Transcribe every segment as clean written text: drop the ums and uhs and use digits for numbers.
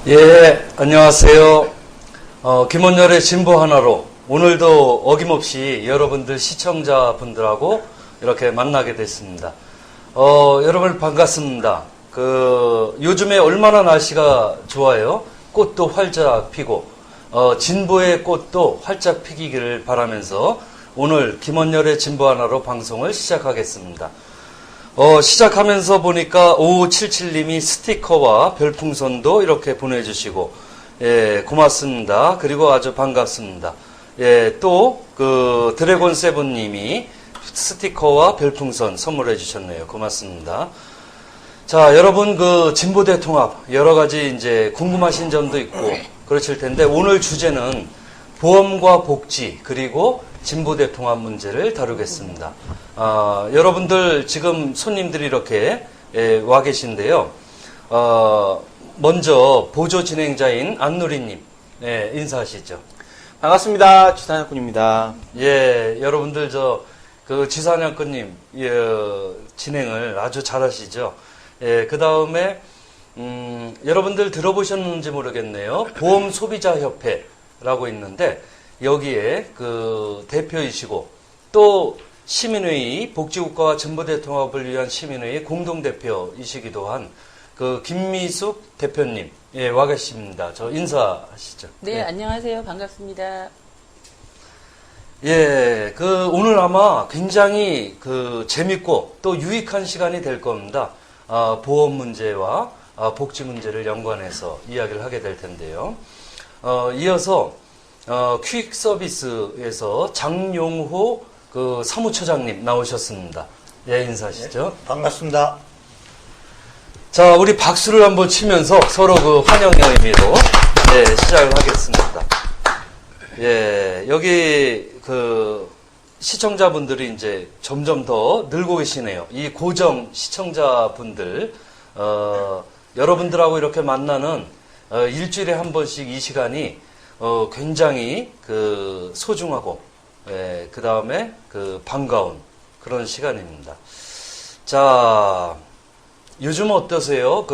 예, 안녕하세요. 김원열의 진보 하나로 오늘도 어김없이 여러분들 시청자분들하고 이렇게 만나게 됐습니다. 여러분 반갑습니다. 요즘에 얼마나 날씨가 좋아요. 꽃도 활짝 피고, 진보의 꽃도 활짝 피기를 바라면서 오늘 김원열의 진보 하나로 방송을 시작하겠습니다. 시작하면서 보니까 5577님이 스티커와 별풍선도 이렇게 보내주시고, 예, 고맙습니다. 그리고 아주 반갑습니다. 예, 또, 드래곤 세븐님이 스티커와 별풍선 선물해 주셨네요. 고맙습니다. 자, 여러분, 진보대 통합, 여러 가지 이제 궁금하신 점도 있고, 그러실 텐데, 오늘 주제는 보험과 복지, 그리고 진보대 통합 문제를 다루겠습니다. 여러분들 지금 손님들이 이렇게 와 계신데요. 먼저 보조 진행자인 안누리님 인사하시죠. 반갑습니다. 지사냥꾼입니다. 예, 여러분들 지사냥꾼님 진행을 아주 잘하시죠. 예, 그 다음에 여러분들 들어보셨는지 모르겠네요. 보험소비자협회라고 있는데 여기에 대표이시고 또 시민회의 복지국가와 진보대 통합을 위한 시민회의 공동대표이시기도 한 김미숙 대표님 와 계십니다. 저 인사하시죠. 네, 안녕하세요. 반갑습니다. 예, 오늘 아마 굉장히 재밌고 또 유익한 시간이 될 겁니다. 보험 문제와 복지 문제를 연관해서 이야기를 하게 될 텐데요. 이어서 퀵 서비스에서 장용호 사무처장님 나오셨습니다. 예, 인사하시죠. 네, 반갑습니다. 자, 우리 박수를 한번 치면서 서로 환영의 의미로 시작을 하겠습니다. 예, 여기 시청자분들이 이제 점점 더 늘고 계시네요. 이 고정 시청자분들, 여러분들하고 이렇게 만나는 일주일에 한 번씩 이 시간이 굉장히 소중하고, 그 다음에 반가운 그런 시간입니다. 자, 요즘 어떠세요?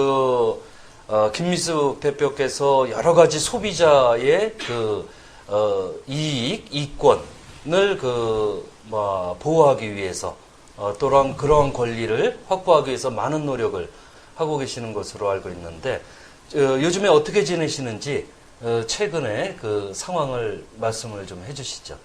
김미숙 대표께서 여러 가지 소비자의 이익, 이권을 보호하기 위해서 또한 그러한 권리를 확보하기 위해서 많은 노력을 하고 계시는 것으로 알고 있는데, 요즘에 어떻게 지내시는지 최근에 상황을 말씀을 좀 해주시죠.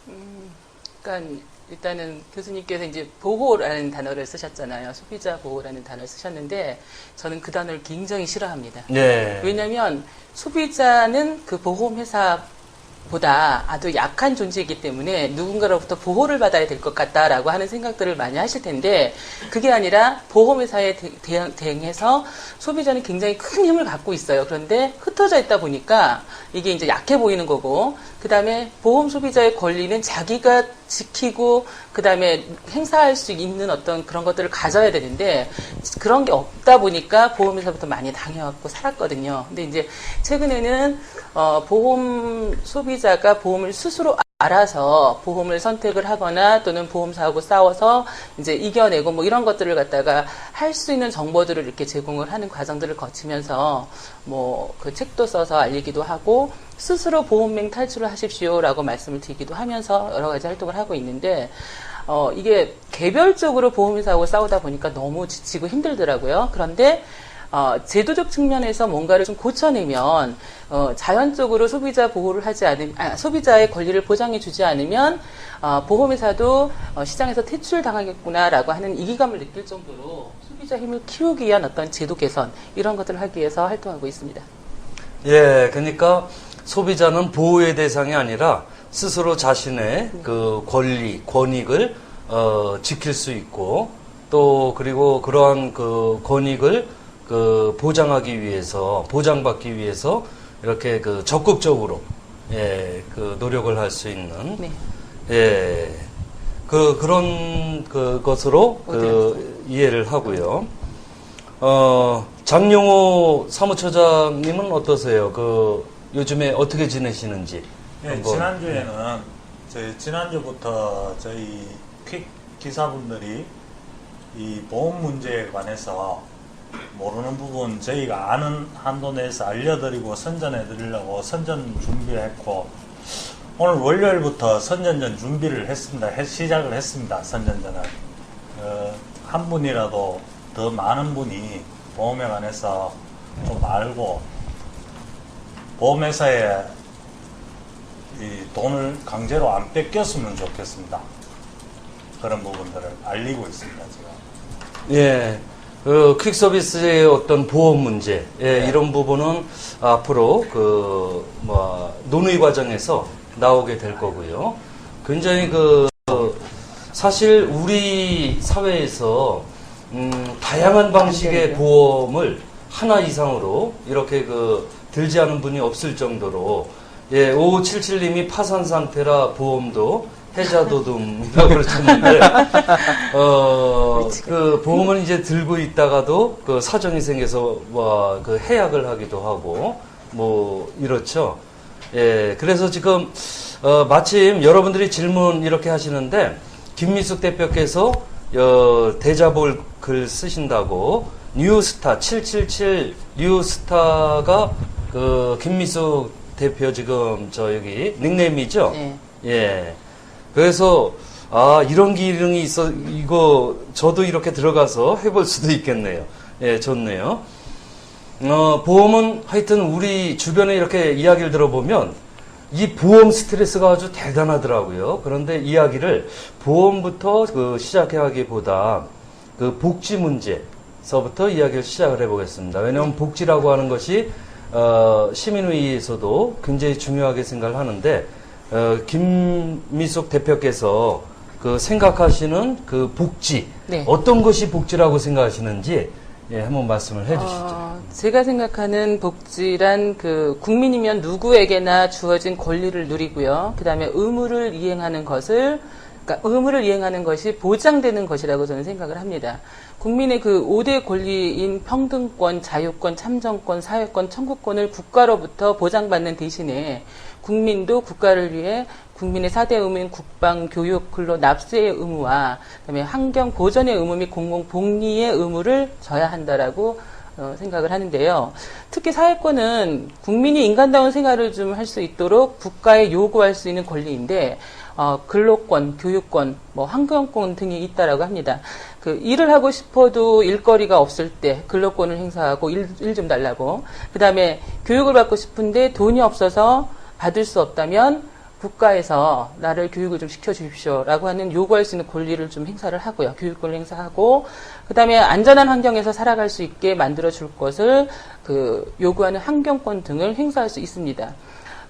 그러니까 일단은 교수님께서 이제 보호라는 단어를 쓰셨잖아요. 소비자 보호라는 단어를 쓰셨는데 저는 그 단어를 굉장히 싫어합니다. 네. 왜냐하면 소비자는 보다 아주 약한 존재이기 때문에 누군가로부터 보호를 받아야 될 것 같다라고 하는 생각들을 많이 하실 텐데 그게 아니라 보험회사에 대응해서 소비자는 굉장히 큰 힘을 갖고 있어요. 그런데 흩어져 있다 보니까 이게 이제 약해 보이는 거고 그 다음에 보험 소비자의 권리는 자기가 지키고 그 다음에 행사할 수 있는 어떤 그런 것들을 가져야 되는데 그런 게 없다 보니까 보험회사부터 많이 당해왔고 살았거든요. 근데 이제 최근에는 보험 소비자가 보험을 스스로 알아서 보험을 선택을 하거나 또는 보험사하고 싸워서 이제 이겨내고 뭐 이런 것들을 갖다가 할 수 있는 정보들을 이렇게 제공을 하는 과정들을 거치면서 책도 써서 알리기도 하고 스스로 보험명 탈출을 하십시오라고 말씀을 드리기도 하면서 여러 가지 활동을 하고 있는데 이게 개별적으로 보험회사하고 싸우다 보니까 너무 지치고 힘들더라고요. 그런데 제도적 측면에서 뭔가를 좀 고쳐내면 자연적으로 소비자 보호를 소비자의 권리를 보장해 주지 않으면 보험회사도 시장에서 퇴출당하겠구나라고 하는 이기감을 느낄 정도로 소비자 힘을 키우기 위한 어떤 제도 개선 이런 것들을 하기 위해서 활동하고 있습니다. 예, 그러니까 소비자는 보호의 대상이 아니라 스스로 자신의 권리, 권익을 지킬 수 있고 또 그리고 그러한 권익을 보장하기 위해서, 보장받기 위해서 이렇게 적극적으로 노력을 할 수 있는 네. 그런 것으로 이해를 하고요. 장용호 사무처장님은 어떠세요? 요즘에 어떻게 지내시는지? 네, 지난주에는 지난주부터 저희 퀵 기사분들이 이 보험 문제에 관해서 모르는 부분 저희가 아는 한도 내에서 알려드리고 선전해 드리려고 선전 준비했고, 오늘 월요일부터 선전전 준비를 했습니다. 시작을 했습니다. 선전전을. 한 분이라도 더 많은 분이 보험에 관해서 좀 알고 보험회사에 이 돈을 강제로 안 뺏겼으면 좋겠습니다. 그런 부분들을 알리고 있습니다. 제가. 예. 퀵 서비스의 어떤 보험 문제, 예, 네. 이런 부분은 앞으로 논의 과정에서 나오게 될 거고요. 굉장히 사실 우리 사회에서, 다양한 방식의 보험을 하나 이상으로 이렇게 들지 않은 분이 없을 정도로, 예, 5577님이 파산 상태라 보험도 해자도둠이라고 그러셨는데, 보험을 이제 들고 있다가도 사정이 생겨서 해약을 하기도 하고, 이렇죠. 예, 그래서 지금, 마침 여러분들이 질문 이렇게 하시는데, 김미숙 대표께서, 대자볼 글 쓰신다고, 뉴스타, 777 뉴스타가, 김미숙 대표 지금, 여기, 닉네임이죠? 네. 예. 그래서, 이런 기능이 있어, 이거, 저도 이렇게 들어가서 해볼 수도 있겠네요. 예, 좋네요. 보험은 하여튼 우리 주변에 이렇게 이야기를 들어보면, 이 보험 스트레스가 아주 대단하더라고요. 그런데 이야기를 보험부터 시작하기보다 복지 문제서부터 이야기를 시작을 해보겠습니다. 왜냐하면 복지라고 하는 것이, 시민의회에서도 굉장히 중요하게 생각을 하는데, 김미숙 대표께서 생각하시는 복지, 네. 어떤 것이 복지라고 생각하시는지, 예, 한번 말씀을 해 주시죠. 제가 생각하는 복지란 국민이면 누구에게나 주어진 권리를 누리고요. 그 다음에 의무를 이행하는 것이 보장되는 것이라고 저는 생각을 합니다. 국민의 5대 권리인 평등권, 자유권, 참정권, 사회권, 청구권을 국가로부터 보장받는 대신에 국민도 국가를 위해 국민의 4대 의무인 국방, 교육, 근로, 납세의 의무와 그다음에 환경 보전의 의무 및 공공 복리의 의무를 져야 한다라고 생각을 하는데요. 특히 사회권은 국민이 인간다운 생활을 좀 할 수 있도록 국가에 요구할 수 있는 권리인데 근로권, 교육권, 환경권 등이 있다라고 합니다. 일을 하고 싶어도 일거리가 없을 때 근로권을 행사하고 일 좀 달라고. 그 다음에 교육을 받고 싶은데 돈이 없어서 받을 수 없다면 국가에서 나를 교육을 좀 시켜주십시오라고 하는 요구할 수 있는 권리를 좀 행사를 하고요. 교육권을 행사하고, 그 다음에 안전한 환경에서 살아갈 수 있게 만들어줄 것을 요구하는 환경권 등을 행사할 수 있습니다.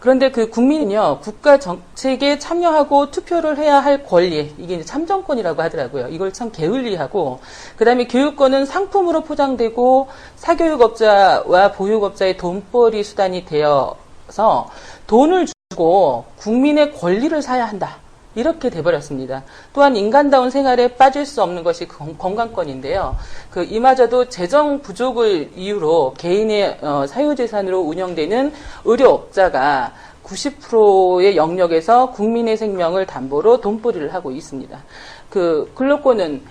그런데 국민은요, 국가 정책에 참여하고 투표를 해야 할 권리, 이게 이제 참정권이라고 하더라고요. 이걸 참 게을리하고, 그 다음에 교육권은 상품으로 포장되고, 사교육업자와 보육업자의 돈벌이 수단이 되어서 돈을 주고 국민의 권리를 사야 한다. 이렇게 돼버렸습니다. 또한 인간다운 생활에 빠질 수 없는 것이 건강권인데요. 이마저도 재정 부족을 이유로 개인의 사유재산으로 운영되는 의료업자가 90%의 영역에서 국민의 생명을 담보로 돈벌이를 하고 있습니다. 근로권은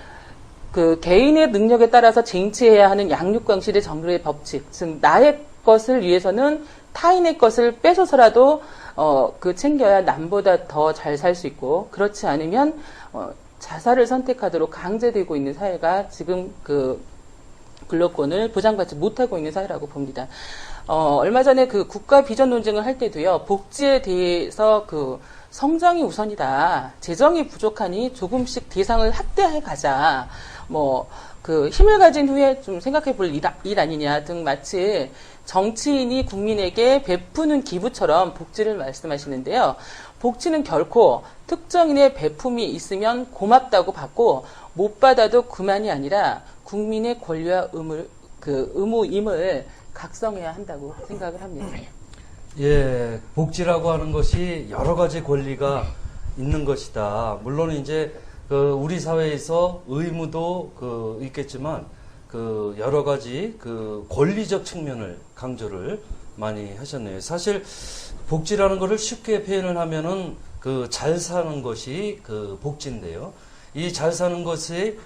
개인의 능력에 따라서 쟁취해야 하는 양육강실의 정글의 법칙, 즉 나의 것을 위해서는 타인의 것을 뺏어서라도 챙겨야 남보다 더 잘 살 수 있고, 그렇지 않으면 자살을 선택하도록 강제되고 있는 사회가 지금 근로권을 보장받지 못하고 있는 사회라고 봅니다. 얼마 전에 국가 비전 논쟁을 할 때도요, 복지에 대해서 성장이 우선이다. 재정이 부족하니 조금씩 대상을 확대해 가자. 힘을 가진 후에 좀 생각해 볼 일 아니냐 등 마치 정치인이 국민에게 베푸는 기부처럼 복지를 말씀하시는데요. 복지는 결코 특정인의 베품이 있으면 고맙다고 받고 못 받아도 그만이 아니라 국민의 권리와 의무임을 각성해야 한다고 생각을 합니다. 예, 복지라고 하는 것이 여러 가지 권리가 있는 것이다. 물론 이제 우리 사회에서 의무도 있겠지만 여러 가지 권리적 측면을 강조를 많이 하셨네요. 사실 복지라는 것을 쉽게 표현을 하면은 잘 사는 것이 복지인데요. 이 잘 사는 것이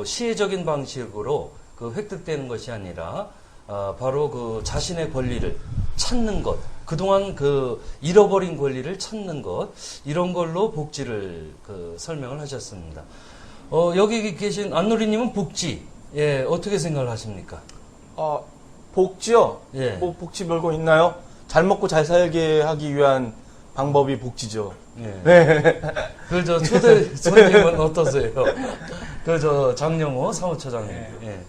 시혜적인 방식으로 그 획득되는 것이 아니라 바로 그 자신의 권리를 찾는 것, 그동안 그 잃어버린 권리를 찾는 것, 이런 걸로 복지를 그 설명을 하셨습니다. 여기 계신 안누리님은 복지, 예, 어떻게 생각을 하십니까? 복지요? 예. 뭐 복지 별거 있나요? 잘 먹고 잘 살게 하기 위한 방법이 복지죠. 예. 네. 그 초대 손님은 어떠세요? 장영호 사무처장님. 예.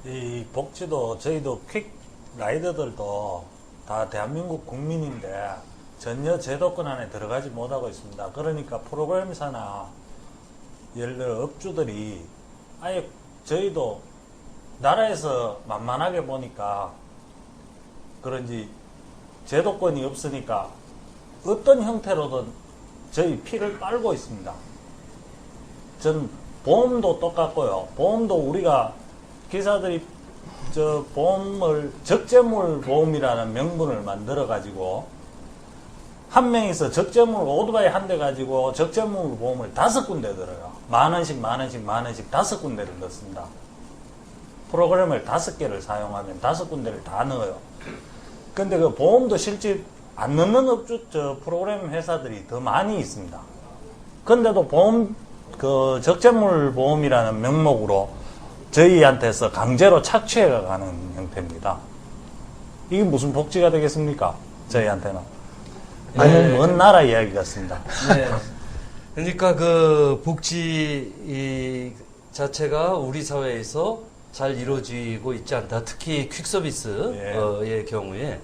이 복지도 저희도 퀵 라이더들도 다 대한민국 국민인데 전혀 제도권 안에 들어가지 못하고 있습니다. 그러니까 프로그램사나 예를 들어 업주들이 아예 저희도 나라에서 만만하게 보니까 그런지 제도권이 없으니까 어떤 형태로든 저희 피를 빨고 있습니다. 전 보험도 똑같고요. 보험도 우리가 기사들이 보험을 적재물 보험이라는 명분을 만들어 가지고 한 명이서 적재물 오토바이 한 대 가지고 적재물 보험을 5군데 들어요. 만 원씩 5군데를 넣습니다. 프로그램을 5개를 사용하면 5군데를 다 넣어요. 근데 그 보험도 실제 안 넣는 프로그램 회사들이 더 많이 있습니다. 근데도 보험, 적재물 보험이라는 명목으로 저희한테서 강제로 착취해 가는 형태입니다. 이게 무슨 복지가 되겠습니까? 저희한테는. 너무 먼 나라 이야기 같습니다. 네. 그러니까 그 복지 자체가 우리 사회에서 잘 이루어지고 있지 않다. 특히 퀵서비스의 경우에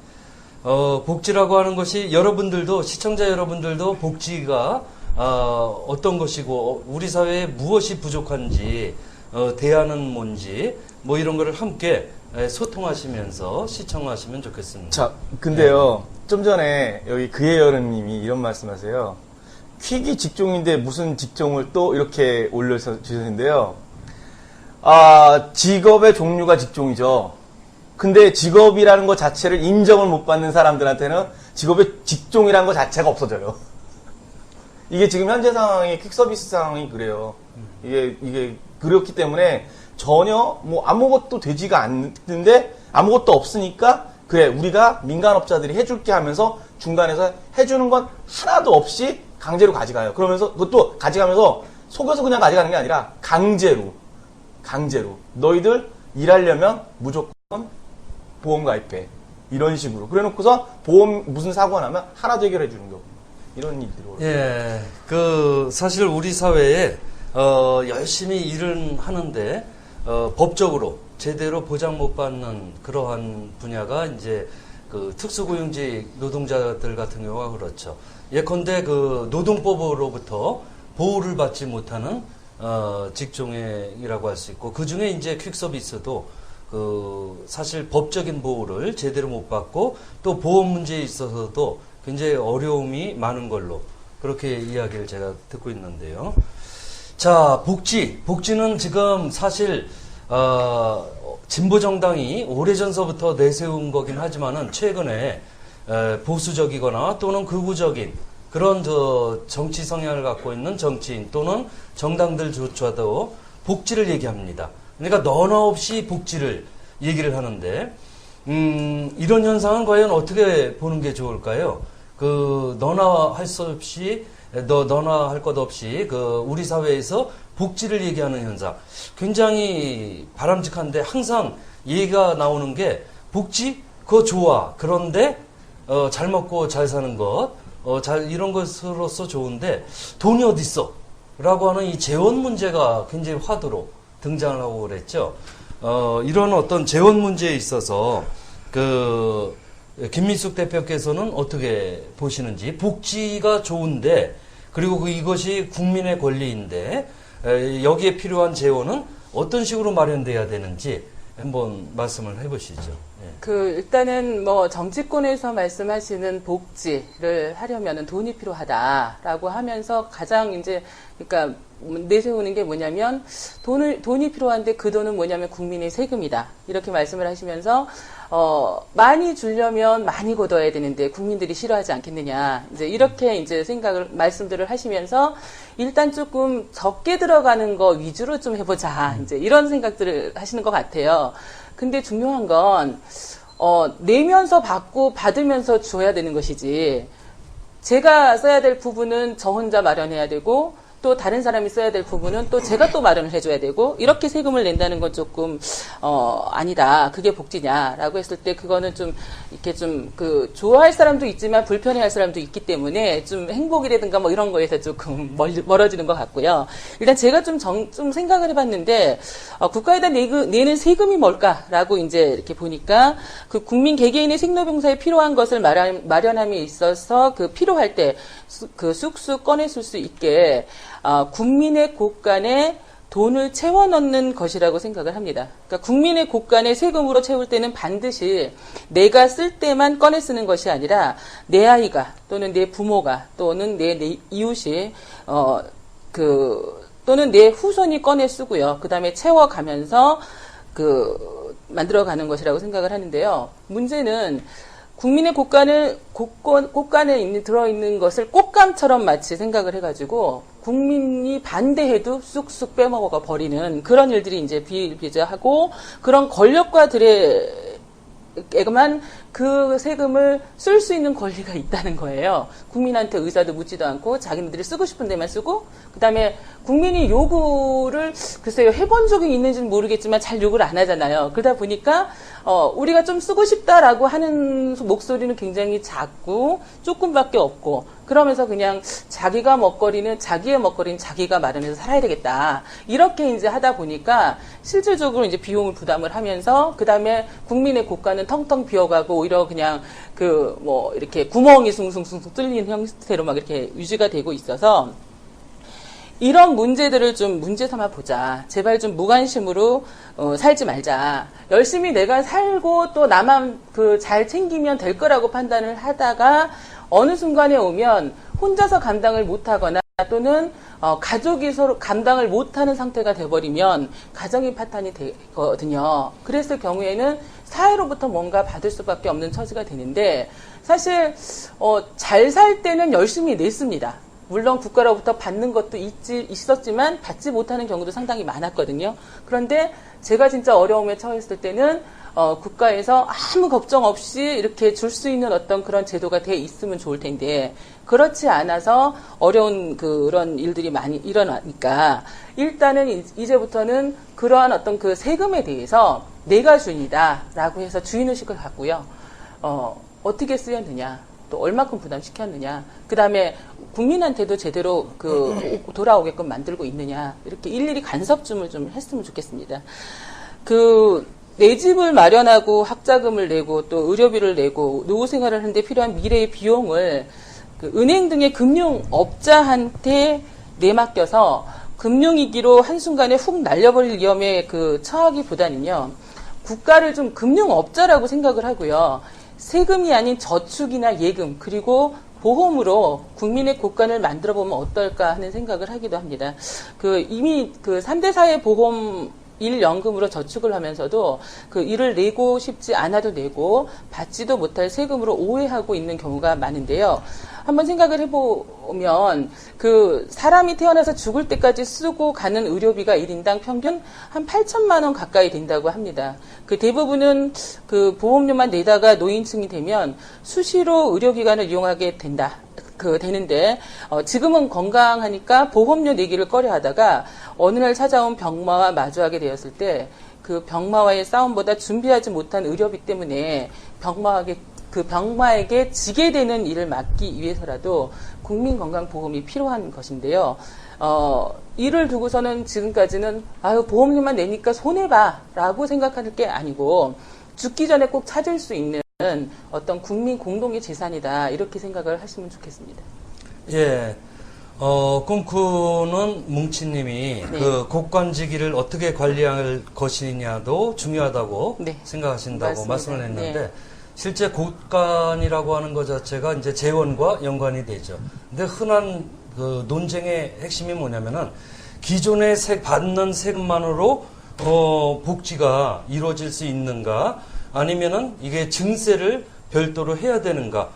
복지라고 하는 것이 여러분들도 시청자 여러분들도 복지가 어떤 것이고 우리 사회에 무엇이 부족한지 대안은 뭔지 뭐 이런 거를 함께 소통하시면서 시청하시면 좋겠습니다. 자, 근데요. 좀 전에 여기 그의 여름님이 이런 말씀하세요. 퀵이 직종인데 무슨 직종을 또 이렇게 올려주셨는데요. 직업의 종류가 직종이죠. 근데 직업이라는 것 자체를 인정을 못 받는 사람들한테는 직업의 직종이라는 것 자체가 없어져요. 이게 지금 현재 상황이 퀵서비스 상황이 그래요. 이게 그렇기 때문에 전혀 뭐 아무것도 되지가 않는데 아무것도 없으니까 그래 우리가 민간업자들이 해줄게 하면서 중간에서 해주는 건 하나도 없이 강제로 가져가요. 그러면서 그것도 가져가면서 속여서 그냥 가져가는 게 아니라 강제로 너희들 일하려면 무조건 보험 가입해 이런 식으로 그래놓고서 보험 무슨 사고가 나면 하나도 해결해 주는 거 이런 일들이 오르죠. 예, 사실 우리 사회에 열심히 일은 하는데 법적으로 제대로 보장 못 받는 그러한 분야가 이제 그 특수고용직 노동자들 같은 경우가 그렇죠. 예컨대 그 노동법으로부터 보호를 받지 못하는 직종이라고 할 수 있고 그 중에 이제 퀵서비스도 사실 법적인 보호를 제대로 못 받고 또 보험 문제에 있어서도 굉장히 어려움이 많은 걸로 그렇게 이야기를 제가 듣고 있는데요. 자, 복지는 지금 사실 진보정당이 오래전서부터 내세운 거긴 하지만은 최근에 보수적이거나 또는 극우적인 그런 정치 성향을 갖고 있는 정치인 또는 정당들조차도 복지를 얘기합니다. 그러니까 너나 없이 복지를 얘기를 하는데 이런 현상은 과연 어떻게 보는 게 좋을까요? 너나 할 수 없이 너나 할 것 없이 우리 사회에서 복지를 얘기하는 현상 굉장히 바람직한데 항상 얘기가 나오는 게 복지 그거 좋아 그런데 잘 먹고 잘 사는 것 이런 것으로서 좋은데 돈이 어디 있어? 라고 하는 이 재원 문제가 굉장히 화두로 등장을 하고 그랬죠. 이런 어떤 재원 문제에 있어서 김민숙 대표께서는 어떻게 보시는지 복지가 좋은데 그리고 이것이 국민의 권리인데 여기에 필요한 재원은 어떤 식으로 마련돼야 되는지 한번 말씀을 해보시죠. 예. 일단은 정치권에서 말씀하시는 복지를 하려면은 돈이 필요하다라고 하면서 가장 그러니까 내세우는 게 뭐냐면 돈이 필요한데 그 돈은 뭐냐면 국민의 세금이다. 이렇게 말씀을 하시면서 많이 주려면 많이 걷어야 되는데 국민들이 싫어하지 않겠느냐. 이렇게 말씀들을 하시면서 일단 조금 적게 들어가는 거 위주로 좀 해보자. 이제 이런 생각들을 하시는 것 같아요. 근데 중요한 건, 내면서 받고 받으면서 줘야 되는 것이지, 제가 써야 될 부분은 저 혼자 마련해야 되고, 또 다른 사람이 써야 될 부분은 또 제가 또 마련을 해줘야 되고, 이렇게 세금을 낸다는 건 조금 아니다. 그게 복지냐라고 했을 때 그거는 좀 이렇게 좀 좋아할 사람도 있지만 불편해할 사람도 있기 때문에 좀 행복이라든가 뭐 이런 거에서 조금 멀어지는 것 같고요. 일단 제가 좀 생각을 해봤는데, 국가에다 내는 세금이 뭘까라고 이제 이렇게 보니까 그 국민 개개인의 생로병사에 필요한 것을 마련함에 있어서 그 필요할 때 그 쑥쑥 꺼내쓸 수 있게 국민의 곳간에 돈을 채워 넣는 것이라고 생각을 합니다. 그러니까 국민의 곳간에 세금으로 채울 때는 반드시 내가 쓸 때만 꺼내 쓰는 것이 아니라 내 아이가 또는 내 부모가 또는 내 이웃이 또는 내 후손이 꺼내 쓰고요. 그 다음에 채워가면서 만들어가는 것이라고 생각을 하는데요. 문제는 국민의 곳간에 들어있는 것을 꽃감처럼 마치 생각을 해가지고 국민이 반대해도 쑥쑥 빼먹어 버리는 그런 일들이 이제 비일비재하고 그런 권력가들에게만 그 세금을 쓸 수 있는 권리가 있다는 거예요. 국민한테 의사도 묻지도 않고 자기네들이 쓰고 싶은 데만 쓰고 그다음에 국민이 요구를 글쎄요 해본 적이 있는지는 모르겠지만 잘 요구를 안 하잖아요. 그러다 보니까 우리가 좀 쓰고 싶다라고 하는 목소리는 굉장히 작고 조금밖에 없고 그러면서 그냥 자기의 먹거리는 자기가 마련해서 살아야 되겠다. 이렇게 이제 하다 보니까 실질적으로 이제 비용을 부담을 하면서 그 다음에 국민의 곳간은 텅텅 비어가고 오히려 그냥 이렇게 구멍이 숭숭숭숭 뚫리는 형태로 막 이렇게 유지가 되고 있어서 이런 문제들을 좀 문제 삼아 보자. 제발 좀 무관심으로 살지 말자. 열심히 내가 살고 또 나만 잘 챙기면 될 거라고 판단을 하다가 어느 순간에 오면 혼자서 감당을 못하거나 또는 가족이 서로 감당을 못하는 상태가 돼버리면 가정이 파탄이 되거든요. 그랬을 경우에는 사회로부터 뭔가 받을 수밖에 없는 처지가 되는데 사실 잘 살 때는 열심히 냈습니다. 물론 국가로부터 받는 것도 있었지만 받지 못하는 경우도 상당히 많았거든요. 그런데 제가 진짜 어려움에 처했을 때는 국가에서 아무 걱정 없이 이렇게 줄 수 있는 어떤 그런 제도가 돼 있으면 좋을 텐데 그렇지 않아서 어려운 그런 일들이 많이 일어나니까 일단은 이제부터는 그러한 어떤 그 세금에 대해서 내가 주인이다라고 해서 주인의식을 갖고요. 어떻게 쓰였느냐, 또 얼마큼 부담시켰느냐, 그 다음에 국민한테도 제대로 돌아오게끔 만들고 있느냐, 이렇게 일일이 간섭 좀 했으면 좋겠습니다. 내 집을 마련하고 학자금을 내고 또 의료비를 내고 노후 생활을 하는데 필요한 미래의 비용을 은행 등의 금융업자한테 내맡겨서 금융위기로 한순간에 훅 날려버릴 위험에 처하기보다는요, 국가를 좀 금융업자라고 생각을 하고요. 세금이 아닌 저축이나 예금 그리고 보험으로 국민의 곳간을 만들어 보면 어떨까 하는 생각을 하기도 합니다. 이미 3대 사회 보험 1연금으로 저축을 하면서도 일을 내고 싶지 않아도 내고 받지도 못할 세금으로 오해하고 있는 경우가 많은데요. 한번 생각을 해보면 사람이 태어나서 죽을 때까지 쓰고 가는 의료비가 1인당 평균 한 8천만 원 가까이 된다고 합니다. 대부분은 보험료만 내다가 노인층이 되면 수시로 의료기관을 이용하게 되는데 지금은 건강하니까 보험료 내기를 꺼려하다가 어느 날 찾아온 병마와 마주하게 되었을 때 병마와의 싸움보다 준비하지 못한 의료비 때문에 병마에게 지게 되는 일을 막기 위해서라도 국민건강보험이 필요한 것인데요. 이를 두고서는 지금까지는 보험료만 내니까 손해봐라고 생각하는 게 아니고 죽기 전에 꼭 찾을 수 있는 어떤 국민 공동의 재산이다 이렇게 생각을 하시면 좋겠습니다. 예, 꿈꾸는 뭉치님이 네. 곳간지기를 어떻게 관리할 것이냐도 중요하다고 네. 생각하신다고 맞습니다. 말씀을 했는데 네. 실제 곳간이라고 하는 것 자체가 이제 재원과 연관이 되죠. 근데 흔한 논쟁의 핵심이 뭐냐면은 기존에 받는 세금만으로 복지가 이루어질 수 있는가 아니면은 이게 증세를 별도로 해야 되는가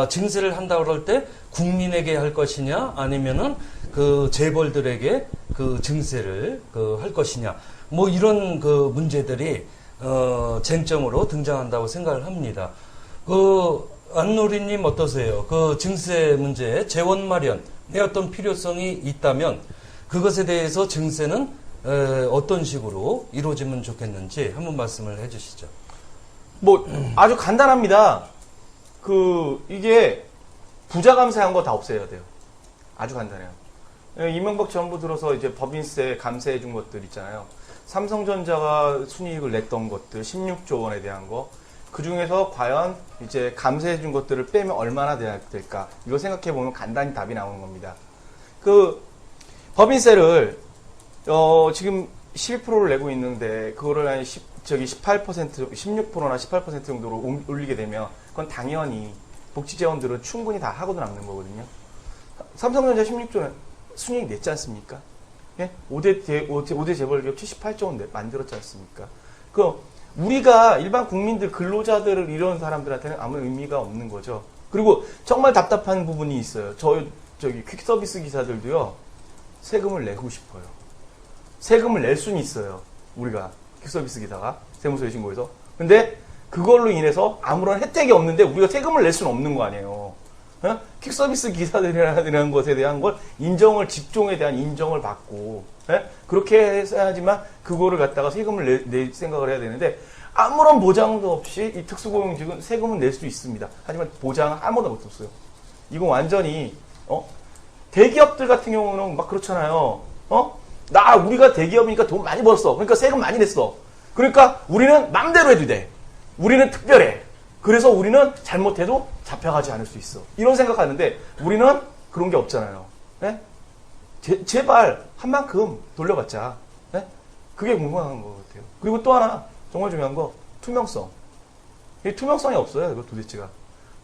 증세를 한다 그럴 때 국민에게 할 것이냐 아니면은 그 재벌들에게 그 증세를 할 것이냐 뭐 이런 그 문제들이 쟁점으로 등장한다고 생각을 합니다. 안노리님 어떠세요? 그 증세 문제, 재원 마련의 어떤 필요성이 있다면 그것에 대해서 증세는 어떤 식으로 이루어지면 좋겠는지 한번 말씀을 해주시죠. 뭐 아주 간단합니다. 이게 부자 감세한 거 다 없애야 돼요. 아주 간단해요. 이명박 정부 들어서 이제 법인세 감세해 준 것들 있잖아요. 삼성전자가 순이익을 냈던 것들 16조 원에 대한 거. 그 중에서 과연 이제 감세해 준 것들을 빼면 얼마나 돼야 될까? 이거 생각해 보면 간단히 답이 나오는 겁니다. 법인세를 지금 12%를 내고 있는데 그거를 한 18%, 16%나 18% 정도로 올리게 되면 그건 당연히 복지재원들은 충분히 다 하고도 남는 거거든요. 삼성전자 16조는 순이익 냈지 않습니까? 예? 5대 재벌기업 78조 원 만들었지 않습니까? 우리가 일반 국민들, 근로자들을 이런 사람들한테는 아무 의미가 없는 거죠. 그리고 정말 답답한 부분이 있어요. 저기 퀵서비스 기사들도요, 세금을 내고 싶어요. 세금을 낼 수는 있어요. 우리가 퀵서비스 기사가 세무서에 신고해서. 근데 그걸로 인해서 아무런 혜택이 없는데 우리가 세금을 낼 수는 없는 거 아니에요. 퀵서비스 기사들이라는 것에 대한 걸 직종에 대한 인정을 받고, 그렇게 해야지만 그거를 갖다가 세금을 낼 생각을 해야 되는데, 아무런 보장도 없이 이 특수고용직은 세금은 낼 수 있습니다. 하지만 보장은 아무도 없어요. 이건 완전히, 대기업들 같은 경우는 막 그렇잖아요. 우리가 대기업이니까 돈 많이 벌었어. 그러니까 세금 많이 냈어. 그러니까 우리는 맘대로 해도 돼. 우리는 특별해. 그래서 우리는 잘못해도 잡혀가지 않을 수 있어. 이런 생각하는데 우리는 그런 게 없잖아요. 네? 제발 한 만큼 돌려받자. 네? 그게 궁금한 것 같아요. 그리고 또 하나 정말 중요한 거 투명성. 이 투명성이 없어요. 이거 도대체가.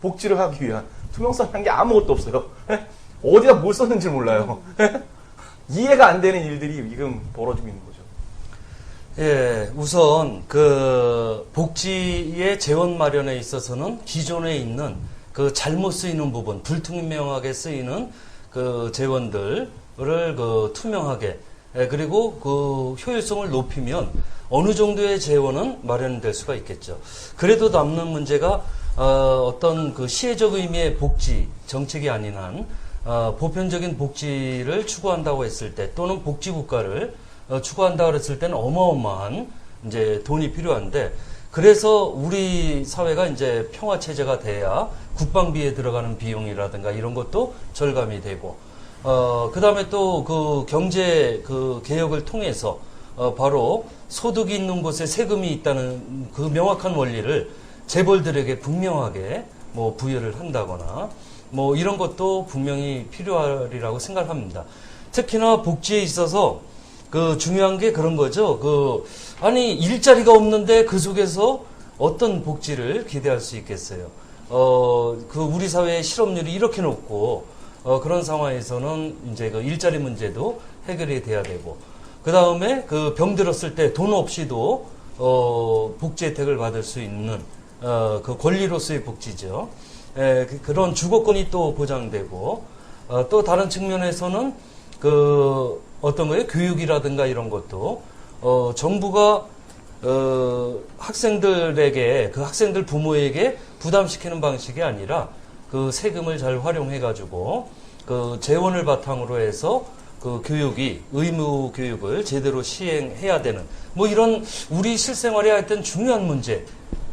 복지를 하기 위한 투명성이란 게 아무것도 없어요. 네? 어디다 뭘 썼는지 몰라요. 이해가 안 되는 일들이 지금 벌어지고 있는 거죠. 예, 우선 복지의 재원 마련에 있어서는 기존에 있는 잘못 쓰이는 부분, 불투명하게 쓰이는 재원들을 투명하게, 그리고 효율성을 높이면 어느 정도의 재원은 마련될 수가 있겠죠. 그래도 남는 문제가 어떤 시혜적 의미의 복지 정책이 아닌 한 보편적인 복지를 추구한다고 했을 때, 또는 복지국가를 추구한다고 했을 때는 어마어마한 이제 돈이 필요한데, 그래서 우리 사회가 이제 평화체제가 돼야 국방비에 들어가는 비용이라든가 이런 것도 절감이 되고, 그 다음에 또 경제 개혁을 통해서 바로 소득이 있는 곳에 세금이 있다는 그 명확한 원리를 재벌들에게 분명하게 뭐 부여를 한다거나 뭐 이런 것도 분명히 필요하리라고 생각합니다. 특히나 복지에 있어서 중요한 게 그런 거죠. 아니, 일자리가 없는데 그 속에서 어떤 복지를 기대할 수 있겠어요. 우리 사회의 실업률이 이렇게 높고, 그런 상황에서는 이제 일자리 문제도 해결이 돼야 되고, 그 다음에 병 들었을 때 돈 없이도, 복지 혜택을 받을 수 있는, 권리로서의 복지죠. 그런 주거권이 또 보장되고, 또 다른 측면에서는 어떤 거예요? 교육이라든가 이런 것도, 정부가, 학생들에게, 학생들 부모에게 부담시키는 방식이 아니라, 세금을 잘 활용해가지고, 재원을 바탕으로 해서, 교육이, 의무 교육을 제대로 시행해야 되는, 뭐 이런 우리 실생활에 하여튼 중요한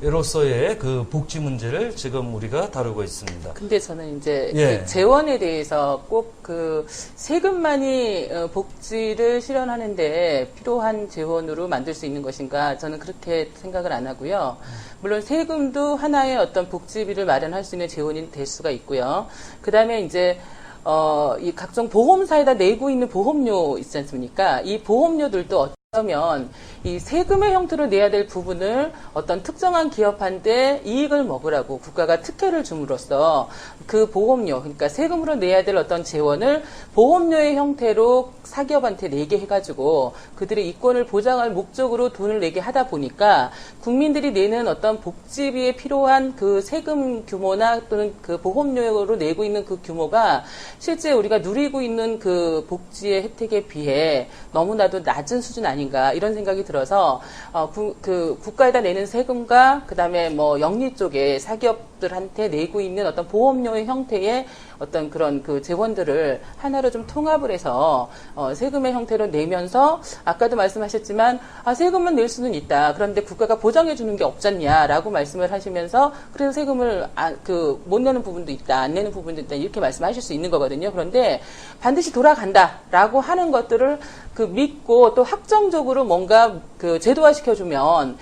문제로서의 복지 문제를 지금 우리가 다루고 있습니다. 근데 저는 이제 예. 재원에 대해서 꼭 세금만이 복지를 실현하는데 필요한 재원으로 만들 수 있는 것인가, 저는 그렇게 생각을 안 하고요. 물론 세금도 하나의 어떤 복지비를 마련할 수 있는 재원이 될 수가 있고요. 그 다음에 이제 이 각종 보험사에다 내고 있는 보험료 있지 않습니까? 이 보험료들도 그러면 이 세금의 형태로 내야 될 부분을 어떤 특정한 기업한테 이익을 먹으라고 국가가 특혜를 줌으로써 그 보험료, 그러니까 세금으로 내야 될 어떤 재원을 보험료의 형태로 사기업한테 내게 해가지고 그들의 이권을 보장할 목적으로 돈을 내게 하다 보니까 국민들이 내는 어떤 복지비에 필요한 그 세금 규모나 또는 그 보험료로 내고 있는 그 규모가 실제 우리가 누리고 있는 그 복지의 혜택에 비해 너무나도 낮은 수준 아닌가 이런 생각이 들어서 그 국가에다 내는 세금과 그다음에 뭐 영리 쪽에 사기업들한테 내고 있는 어떤 보험료의 형태의 어떤 그런 그 재원들을 하나로 좀 통합을 해서 세금의 형태로 내면서 아까도 말씀하셨지만 세금은 낼 수는 있다. 그런데 국가가 보장해 주는 게 없잖냐라고 말씀을 하시면서 그래서 세금을 못 내는 부분도 있다. 안 내는 부분도 있다. 이렇게 말씀하실 수 있는 거거든요. 그런데 반드시 돌아간다라고 하는 것들을 그 믿고 또 확정적으로 뭔가 그 제도화 시켜주면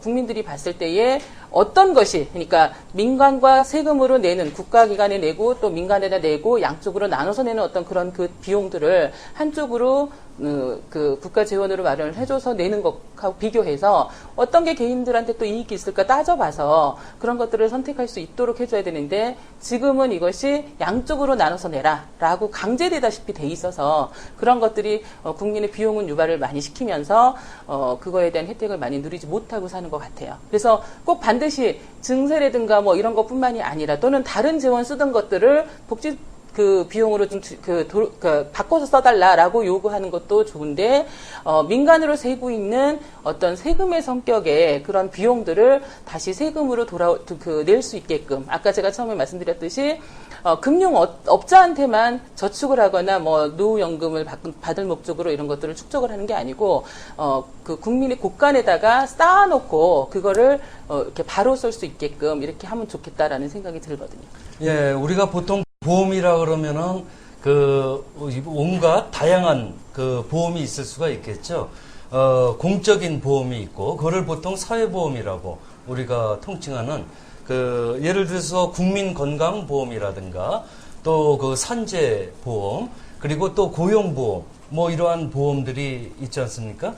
국민들이 봤을 때에 어떤 것이 그러니까 민간과 세금으로 내는 국가기관에 내고 또 민간에다 내고 양쪽으로 나눠서 내는 어떤 그런 그 비용들을 한쪽으로 그 국가 재원으로 마련을 해줘서 내는 것하고 비교해서 어떤 게 개인들한테 또 이익이 있을까 따져봐서 그런 것들을 선택할 수 있도록 해줘야 되는데 지금은 이것이 양쪽으로 나눠서 내라라고 강제되다시피 돼 있어서 그런 것들이 국민의 비용은 유발을 많이 시키면서 그거에 대한 혜택을 많이 누리지 못하고 사는 것 같아요. 그래서 꼭 반드시 증세라든가 뭐 이런 것뿐만이 아니라 또는 다른 재원 쓰던 것들을 복지 그 비용으로 좀 바꿔서 써달라라고 요구하는 것도 좋은데 민간으로 세고 있는 어떤 세금의 성격의 그런 비용들을 다시 세금으로 낼 수 있게끔 아까 제가 처음에 말씀드렸듯이 금융업자한테만 저축을 하거나 뭐 노후연금을 받을 목적으로 이런 것들을 축적을 하는 게 아니고 그 국민의 곳간에다가 쌓아놓고 그거를 이렇게 바로 쓸 수 있게끔 이렇게 하면 좋겠다라는 생각이 들거든요. 예, 우리가 보통 보험이라 그러면은 그 온갖 다양한 그 보험이 있을 수가 있겠죠. 공적인 보험이 있고 그거를 보통 사회보험이라고 우리가 통칭하는 그 예를 들어서 국민건강보험이라든가 또 그 산재보험 그리고 또 고용보험 뭐 이러한 보험들이 있지 않습니까?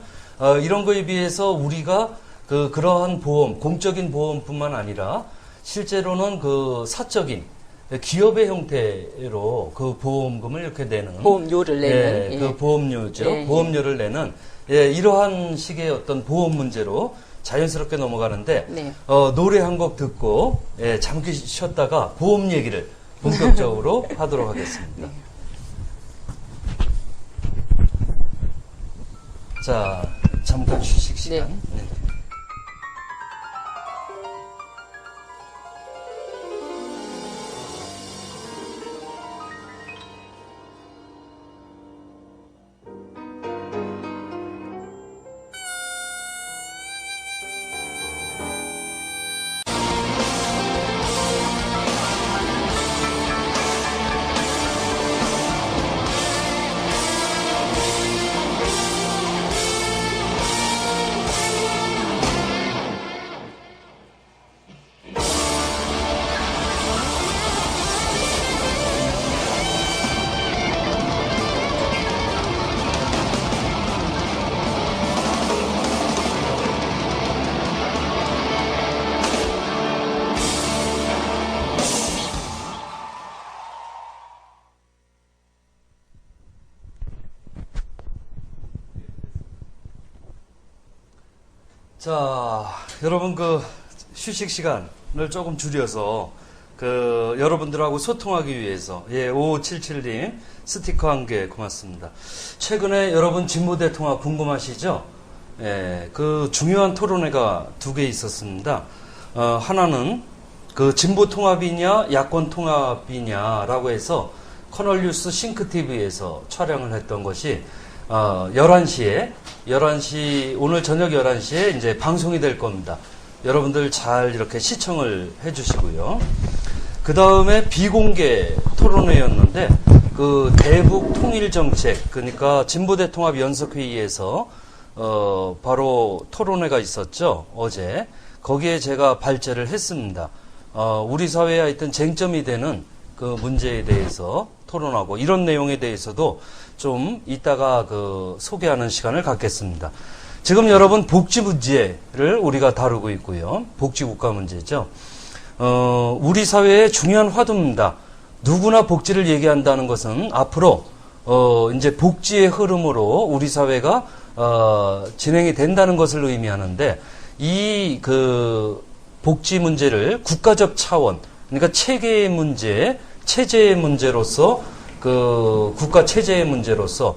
이런 거에 비해서 우리가 그러한 보험 공적인 보험뿐만 아니라 실제로는 그 사적인 기업의 형태로 그 보험금을 이렇게 내는 보험료를 내는 그 보험료죠. 예. 보험료를 내는 이러한 식의 어떤 보험 문제로 자연스럽게 넘어가는데 네. 노래 한 곡 듣고 잠시 쉬었다가 보험 얘기를 본격적으로 하도록 하겠습니다. 네. 자, 잠깐 휴식 시간. 네. 네. 자, 여러분 그 휴식 시간을 조금 줄여서 그 여러분들하고 소통하기 위해서 5577님 스티커 한 개 고맙습니다. 최근에 여러분 진보대 통합 궁금하시죠? 그 중요한 토론회가 2개 있었습니다. 하나는 그 진보 통합이냐 야권 통합이냐라고 해서 커널뉴스 싱크TV에서 촬영을 했던 것이 11시에 오늘 저녁 11시에 이제 방송이 될 겁니다. 여러분들 잘 이렇게 시청을 해 주시고요. 그 다음에 비공개 토론회였는데 그 대북 통일 정책 그러니까 진보대 통합 연석회의에서 바로 토론회가 있었죠. 어제 거기에 제가 발제를 했습니다. 우리 사회에 하여튼 쟁점이 되는 그 문제에 대해서 토론하고 이런 내용에 대해서도 좀 이따가 소개하는 시간을 갖겠습니다. 지금 여러분 복지 문제를 우리가 다루고 있고요. 복지 국가 문제죠. 우리 사회의 중요한 화두입니다. 누구나 복지를 얘기한다는 것은 앞으로 이제 복지의 흐름으로 우리 사회가 진행이 된다는 것을 의미하는데 이 복지 문제를 국가적 차원, 그러니까 체계의 문제, 체제의 문제로서 국가 체제의 문제로서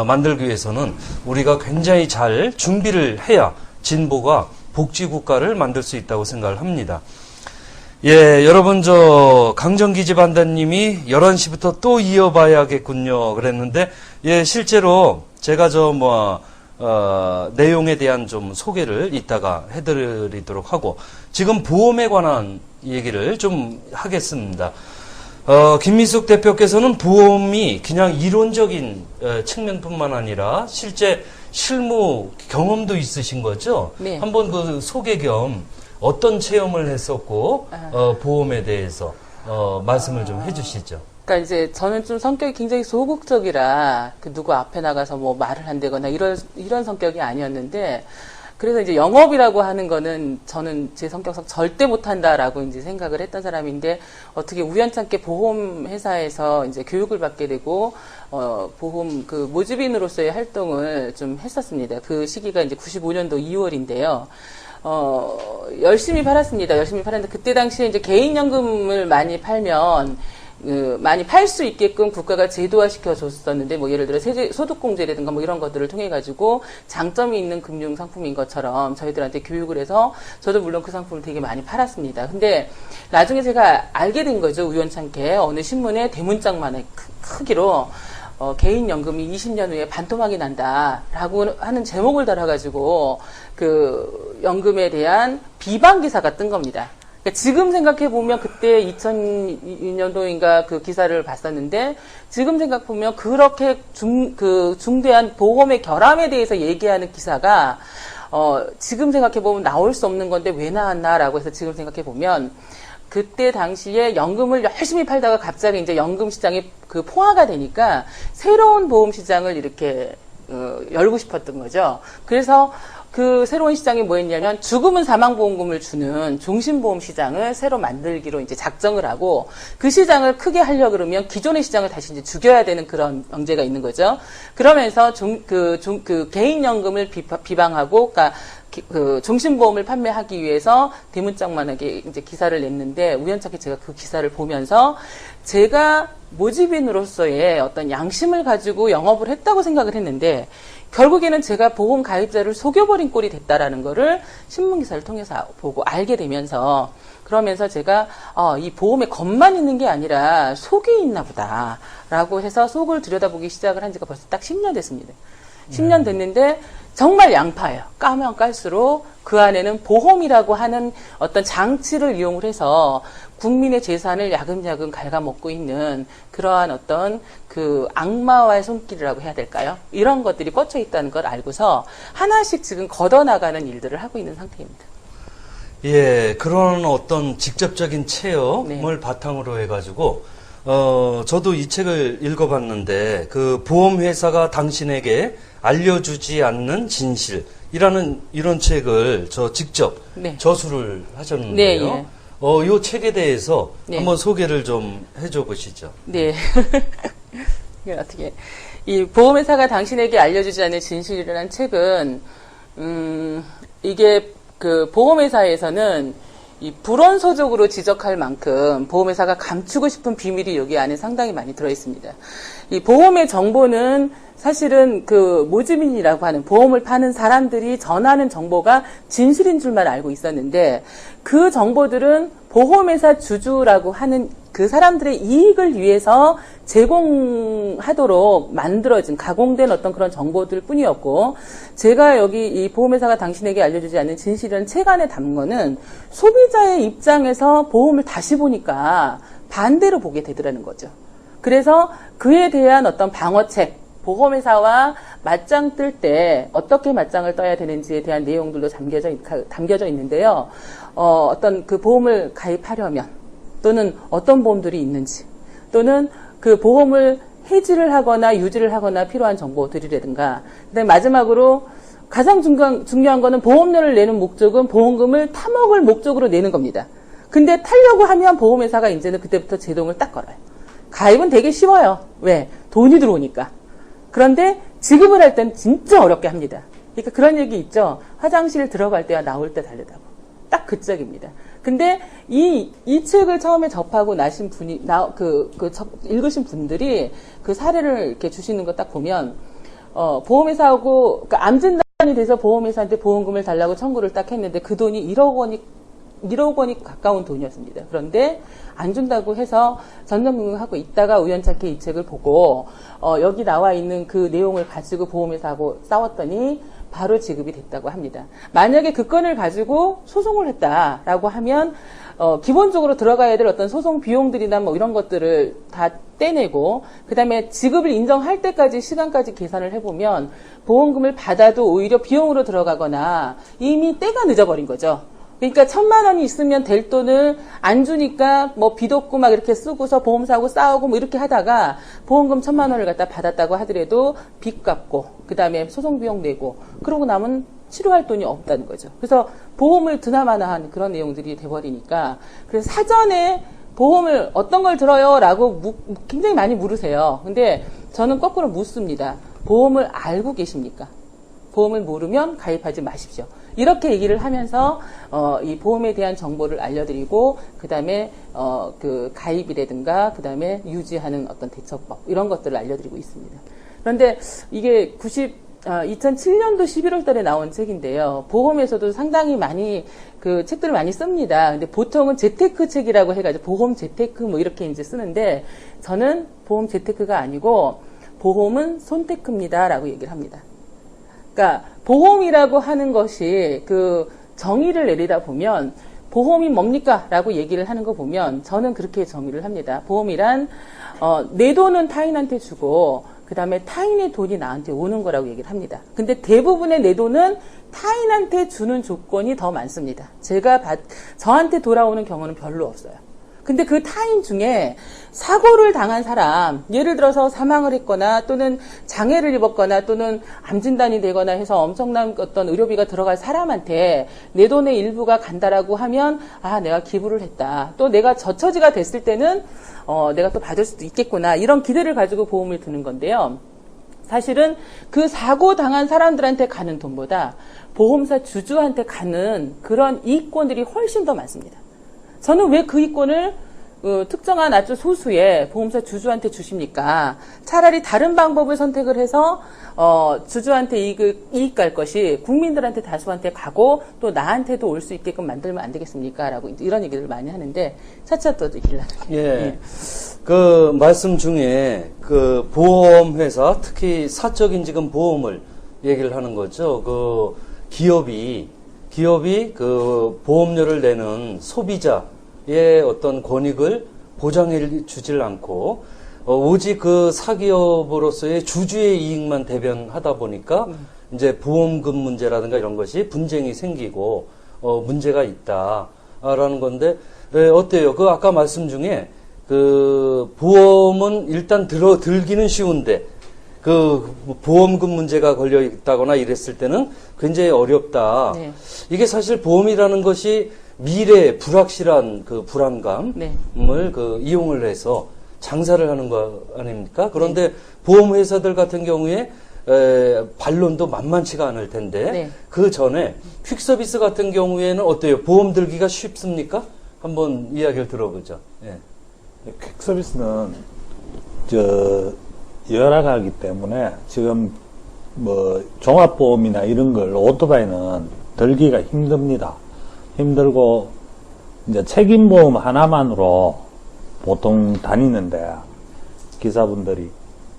만들기 위해서는 우리가 굉장히 잘 준비를 해야 진보가 복지 국가를 만들 수 있다고 생각을 합니다. 예, 여러분 강정기지 반장님이 11시부터 또 이어봐야겠군요. 그랬는데 예, 실제로 제가 내용에 대한 좀 소개를 이따가 해드리도록 하고 지금 보험에 관한 얘기를 좀 하겠습니다. 김민숙 대표께서는 보험이 그냥 이론적인 측면뿐만 아니라 실제 실무 경험도 있으신 거죠? 네. 한번 소개 겸 어떤 체험을 했었고 보험에 대해서 말씀을 좀 해주시죠. 그러니까 이제 저는 좀 성격이 굉장히 소극적이라 누구 앞에 나가서 말을 한다거나 이런 성격이 아니었는데 그래서 이제 영업이라고 하는 거는 저는 제 성격상 절대 못한다라고 이제 생각을 했던 사람인데 어떻게 우연찮게 보험 회사에서 이제 교육을 받게 되고 보험 모집인으로서의 활동을 좀 했었습니다. 그 시기가 이제 95년도 2월인데요. 열심히 팔았습니다. 열심히 팔았는데 그때 당시에 이제 개인연금을 많이 팔면 많이 팔 수 있게끔 국가가 제도화 시켜줬었는데 예를 들어 소득공제라든가 이런 것들을 통해 가지고 장점이 있는 금융 상품인 것처럼 저희들한테 교육을 해서 저도 물론 그 상품을 되게 많이 팔았습니다. 근데 나중에 제가 알게 된 거죠. 우연찮게 어느 신문에 대문짝만의 크기로 개인연금이 20년 후에 반토막이 난다라고 하는 제목을 달아가지고 연금에 대한 비방 기사가 뜬 겁니다. 그러니까 지금 생각해보면 그때 2002년도인가 그 기사를 봤었는데 지금 생각해보면 그렇게 중대한 보험의 결함에 대해서 얘기하는 기사가 지금 생각해보면 나올 수 없는 건데 왜 나왔나라고 해서 지금 생각해보면 그때 당시에 연금을 열심히 팔다가 갑자기 이제 연금 시장이 포화가 되니까 새로운 보험 시장을 이렇게 열고 싶었던 거죠. 그래서 그 새로운 시장이 뭐였냐면 죽으면 사망보험금을 주는 종신보험 시장을 새로 만들기로 이제 작정을 하고 그 시장을 크게 하려 그러면 기존의 시장을 다시 이제 죽여야 되는 그런 문제가 있는 거죠. 그러면서 개인연금을 비방하고, 그러니까 종신보험을 판매하기 위해서 대문짝만하게 이제 기사를 냈는데 우연찮게 제가 그 기사를 보면서 제가 모집인으로서의 어떤 양심을 가지고 영업을 했다고 생각을 했는데 결국에는 제가 보험 가입자를 속여버린 꼴이 됐다라는 거를 신문기사를 통해서 보고 알게 되면서 그러면서 제가 이 보험에 겉만 있는 게 아니라 속이 있나 보다라고 해서 속을 들여다보기 시작을 한 지가 벌써 딱 10년 됐습니다. 10년 됐는데 정말 양파예요. 까면 깔수록 그 안에는 보험이라고 하는 어떤 장치를 이용을 해서 국민의 재산을 야금야금 갉아먹고 있는 그러한 어떤 악마와의 손길이라고 해야 될까요? 이런 것들이 뻗쳐 있다는 걸 알고서 하나씩 지금 걷어나가는 일들을 하고 있는 상태입니다. 예, 그런 어떤 직접적인 체험을 네. 바탕으로 해가지고 저도 이 책을 읽어봤는데 보험회사가 당신에게 알려주지 않는 진실이라는 이런 책을 저 직접 네. 저술을 하셨는데요. 네, 예. 이 책에 대해서 네. 한번 소개를 좀 해줘 보시죠. 네. 이게 어떻게 이 보험회사가 당신에게 알려주지 않는 진실이라는 책은 이게 보험회사에서는 이 불원소적으로 지적할 만큼 보험회사가 감추고 싶은 비밀이 여기 안에 상당히 많이 들어있습니다. 이 보험의 정보는 사실은 모집인이라고 하는 보험을 파는 사람들이 전하는 정보가 진실인 줄만 알고 있었는데 그 정보들은 보험회사 주주라고 하는 그 사람들의 이익을 위해서 제공하도록 만들어진 가공된 어떤 그런 정보들 뿐이었고 제가 여기 이 보험회사가 당신에게 알려주지 않는 진실이라는 책 안에 담은 거는 소비자의 입장에서 보험을 다시 보니까 반대로 보게 되더라는 거죠. 그래서 그에 대한 어떤 방어책, 보험회사와 맞짱 뜰 때 어떻게 맞짱을 떠야 되는지에 대한 내용들도 담겨져 있는데요. 어떤 보험을 가입하려면 또는 어떤 보험들이 있는지 또는 그 보험을 해지를 하거나 유지를 하거나 필요한 정보들이라든가, 그다음에 마지막으로 가장 중요한 거는 보험료를 내는 목적은 보험금을 타먹을 목적으로 내는 겁니다. 근데 타려고 하면 보험회사가 이제는 그때부터 제동을 딱 걸어요. 가입은 되게 쉬워요. 왜? 돈이 들어오니까. 그런데 지급을 할 때는 진짜 어렵게 합니다. 그러니까 그런 얘기 있죠. 화장실 들어갈 때와 나올 때 다르다고. 딱 그 짝입니다. 근데 이 책을 처음에 접하고 나신 분이, 읽으신 분들이 그 사례를 이렇게 주시는 거 딱 보면, 보험회사하고, 그러니까 암 진단이 돼서 보험회사한테 보험금을 달라고 청구를 딱 했는데 그 돈이 1억 원이 가까운 돈이었습니다. 그런데 안 준다고 해서 전전긍긍하고 있다가 우연찮게 이 책을 보고 여기 나와 있는 그 내용을 가지고 보험회사하고 싸웠더니 바로 지급이 됐다고 합니다. 만약에 그 건을 가지고 소송을 했다라고 하면 기본적으로 들어가야 될 어떤 소송 비용들이나 뭐 이런 것들을 다 떼내고 그다음에 지급을 인정할 때까지 시간까지 계산을 해보면 보험금을 받아도 오히려 비용으로 들어가거나 이미 때가 늦어버린 거죠. 그러니까 1,000만 원이 있으면 될 돈을 안 주니까 뭐 빚 없고 막 이렇게 쓰고서 보험사하고 싸우고 뭐 이렇게 하다가 보험금 1,000만 원을 갖다 받았다고 하더라도 빚 갚고 그 다음에 소송 비용 내고 그러고 나면 치료할 돈이 없다는 거죠. 그래서 보험을 드나마나한 그런 내용들이 돼버리니까 그래서 사전에 보험을 어떤 걸 들어요? 라고 굉장히 많이 물으세요. 근데 저는 거꾸로 묻습니다. 보험을 알고 계십니까? 보험을 모르면 가입하지 마십시오. 이렇게 얘기를 하면서 이 보험에 대한 정보를 알려드리고 그다음에 그 가입이라든가 그다음에 유지하는 어떤 대처법 이런 것들을 알려드리고 있습니다. 그런데 이게 2007년도 11월 달에 나온 책인데요. 보험에서도 상당히 많이 그 책들을 많이 씁니다. 근데 보통은 재테크 책이라고 해가지고 보험 재테크 뭐 이렇게 이제 쓰는데 저는 보험 재테크가 아니고 보험은 손테크입니다라고 얘기를 합니다. 그러니까 보험이라고 하는 것이 그 정의를 내리다 보면 보험이 뭡니까? 라고 얘기를 하는 거 보면 저는 그렇게 정의를 합니다. 보험이란 내 돈은 타인한테 주고 그 다음에 타인의 돈이 나한테 오는 거라고 얘기를 합니다. 근데 대부분의 내 돈은 타인한테 주는 조건이 더 많습니다. 저한테 돌아오는 경우는 별로 없어요. 근데 그 타인 중에 사고를 당한 사람, 예를 들어서 사망을 했거나 또는 장애를 입었거나 또는 암 진단이 되거나 해서 엄청난 어떤 의료비가 들어갈 사람한테 내 돈의 일부가 간다라고 하면 아, 내가 기부를 했다. 또 내가 저처지가 됐을 때는 내가 또 받을 수도 있겠구나. 이런 기대를 가지고 보험을 드는 건데요. 사실은 그 사고 당한 사람들한테 가는 돈보다 보험사 주주한테 가는 그런 이익권들이 훨씬 더 많습니다. 저는 왜 그 이권을 특정한 아주 소수의 보험사 주주한테 주십니까? 차라리 다른 방법을 선택을 해서 주주한테 이익 갈 것이 국민들한테 다수한테 가고 또 나한테도 올 수 있게끔 만들면 안 되겠습니까? 라고 이런 얘기를 많이 하는데 차차 또 얘기를 하는 예. 그 말씀 중에 그 보험회사 특히 사적인 지금 보험을 얘기를 하는 거죠. 그 기업이 그 보험료를 내는 소비자의 어떤 권익을 보장해 주질 않고 오직 그 사기업으로서의 주주의 이익만 대변하다 보니까 이제 보험금 문제라든가 이런 것이 분쟁이 생기고 문제가 있다라는 건데 어때요? 그 아까 말씀 중에 그 보험은 일단 들기는 쉬운데 그 보험금 문제가 걸려 있다거나 이랬을 때는 굉장히 어렵다. 네. 이게 사실 보험이라는 것이 미래의 불확실한 그 불안감을 네. 그 이용을 해서 장사를 하는 거 아닙니까? 그런데 보험회사들 같은 경우에 반론도 만만치가 않을 텐데 네. 그 전에 퀵서비스 같은 경우에는 어때요? 보험 들기가 쉽습니까? 한번 이야기를 들어보죠. 예. 퀵서비스는 열악하기 때문에 지금 뭐 종합보험이나 이런 걸 오토바이는 들기가 힘듭니다. 힘들고 이제 책임보험 하나만으로 보통 다니는데 기사분들이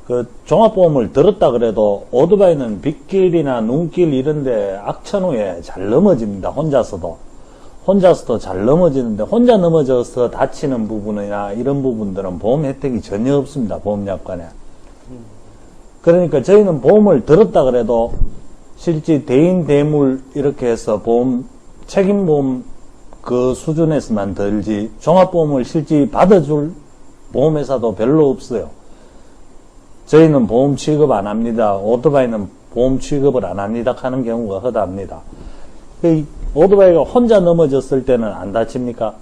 그 종합보험을 들었다 그래도 오토바이는 빗길이나 눈길 이런데 악천후에 잘 넘어집니다. 혼자서도 잘 넘어지는데 혼자 넘어져서 다치는 부분이나 이런 부분들은 보험 혜택이 전혀 없습니다. 보험약관에. 그러니까 저희는 보험을 들었다 그래도 실제 대인 대물 이렇게 해서 보험 책임보험 그 수준에서만 들지 종합보험을 실제 받아줄 보험회사도 별로 없어요. 저희는 보험 취급 안 합니다. 오토바이는 보험 취급을 안 합니다. 하는 경우가 허다합니다. 이 오토바이가 혼자 넘어졌을 때는 안 다칩니까?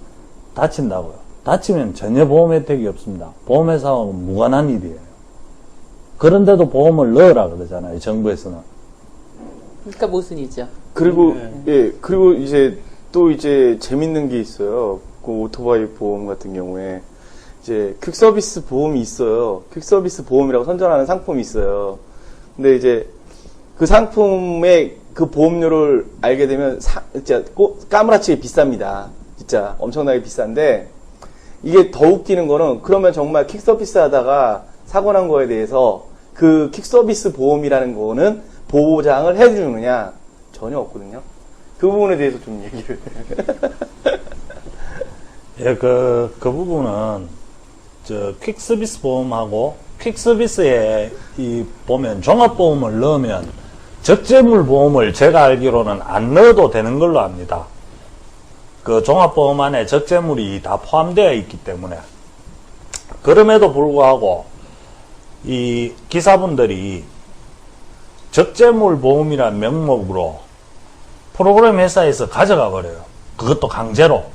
다친다고요. 다치면 전혀 보험 혜택이 없습니다. 보험회사하고는 무관한 일이에요. 그런데도 보험을 넣으라 그러잖아요. 정부에서는. 그러니까 모순이죠. 그리고 예, 그리고 이제 또 이제 재밌는 게 있어요. 그 오토바이 보험 같은 경우에 이제 퀵서비스 보험이 있어요. 퀵서비스 보험이라고 선전하는 상품이 있어요. 근데 이제 그 상품의 그 보험료를 알게 되면 진짜 까무라치게 비쌉니다. 진짜 엄청나게 비싼데 이게 더 웃기는 거는 그러면 정말 퀵서비스 하다가 사고 난 거에 대해서 그 퀵서비스 보험이라는 거는 보장을 해주느냐? 전혀 없거든요. 그 부분에 대해서 좀 얘기를. 예, 그 부분은, 퀵서비스 보험하고, 퀵서비스에 보면 종합보험을 넣으면, 적재물 보험을 제가 알기로는 안 넣어도 되는 걸로 압니다. 그 종합보험 안에 적재물이 다 포함되어 있기 때문에. 그럼에도 불구하고, 이 기사분들이 적재물 보험이라는 명목으로 프로그램 회사에서 가져가 버려요. 그것도 강제로.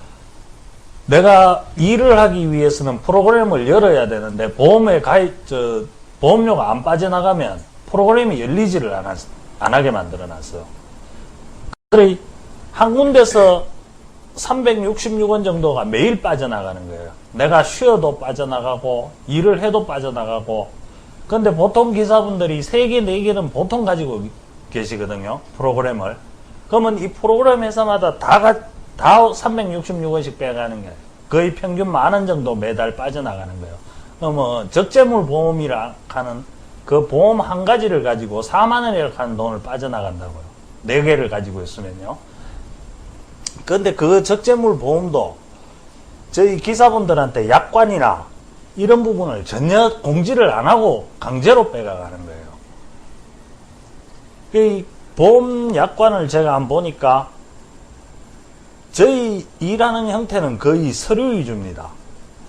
내가 일을 하기 위해서는 프로그램을 열어야 되는데 보험에 보험료가 안 빠져나가면 프로그램이 열리지를 안 하게 만들어 놨어요. 그래, 한 군데서 366원 정도가 매일 빠져나가는 거예요. 내가 쉬어도 빠져나가고, 일을 해도 빠져나가고, 근데 보통 기사분들이 3개, 4개는 보통 가지고 계시거든요. 프로그램을. 그러면 이 프로그램 회사마다 다 366원씩 빼가는 거예요. 거의 평균 10,000원 정도 매달 빠져나가는 거예요. 그러면 적재물 보험이라 하는 그 보험 한 가지를 가지고 4만원이라고 하는 돈을 빠져나간다고요. 4개를 가지고 있으면요. 근데 그 적재물 보험도 저희 기사분들한테 약관이나 이런 부분을 전혀 공지를 안 하고 강제로 빼가가는 거예요. 이 보험 약관을 제가 한번 보니까 저희 일하는 형태는 거의 서류 위주입니다.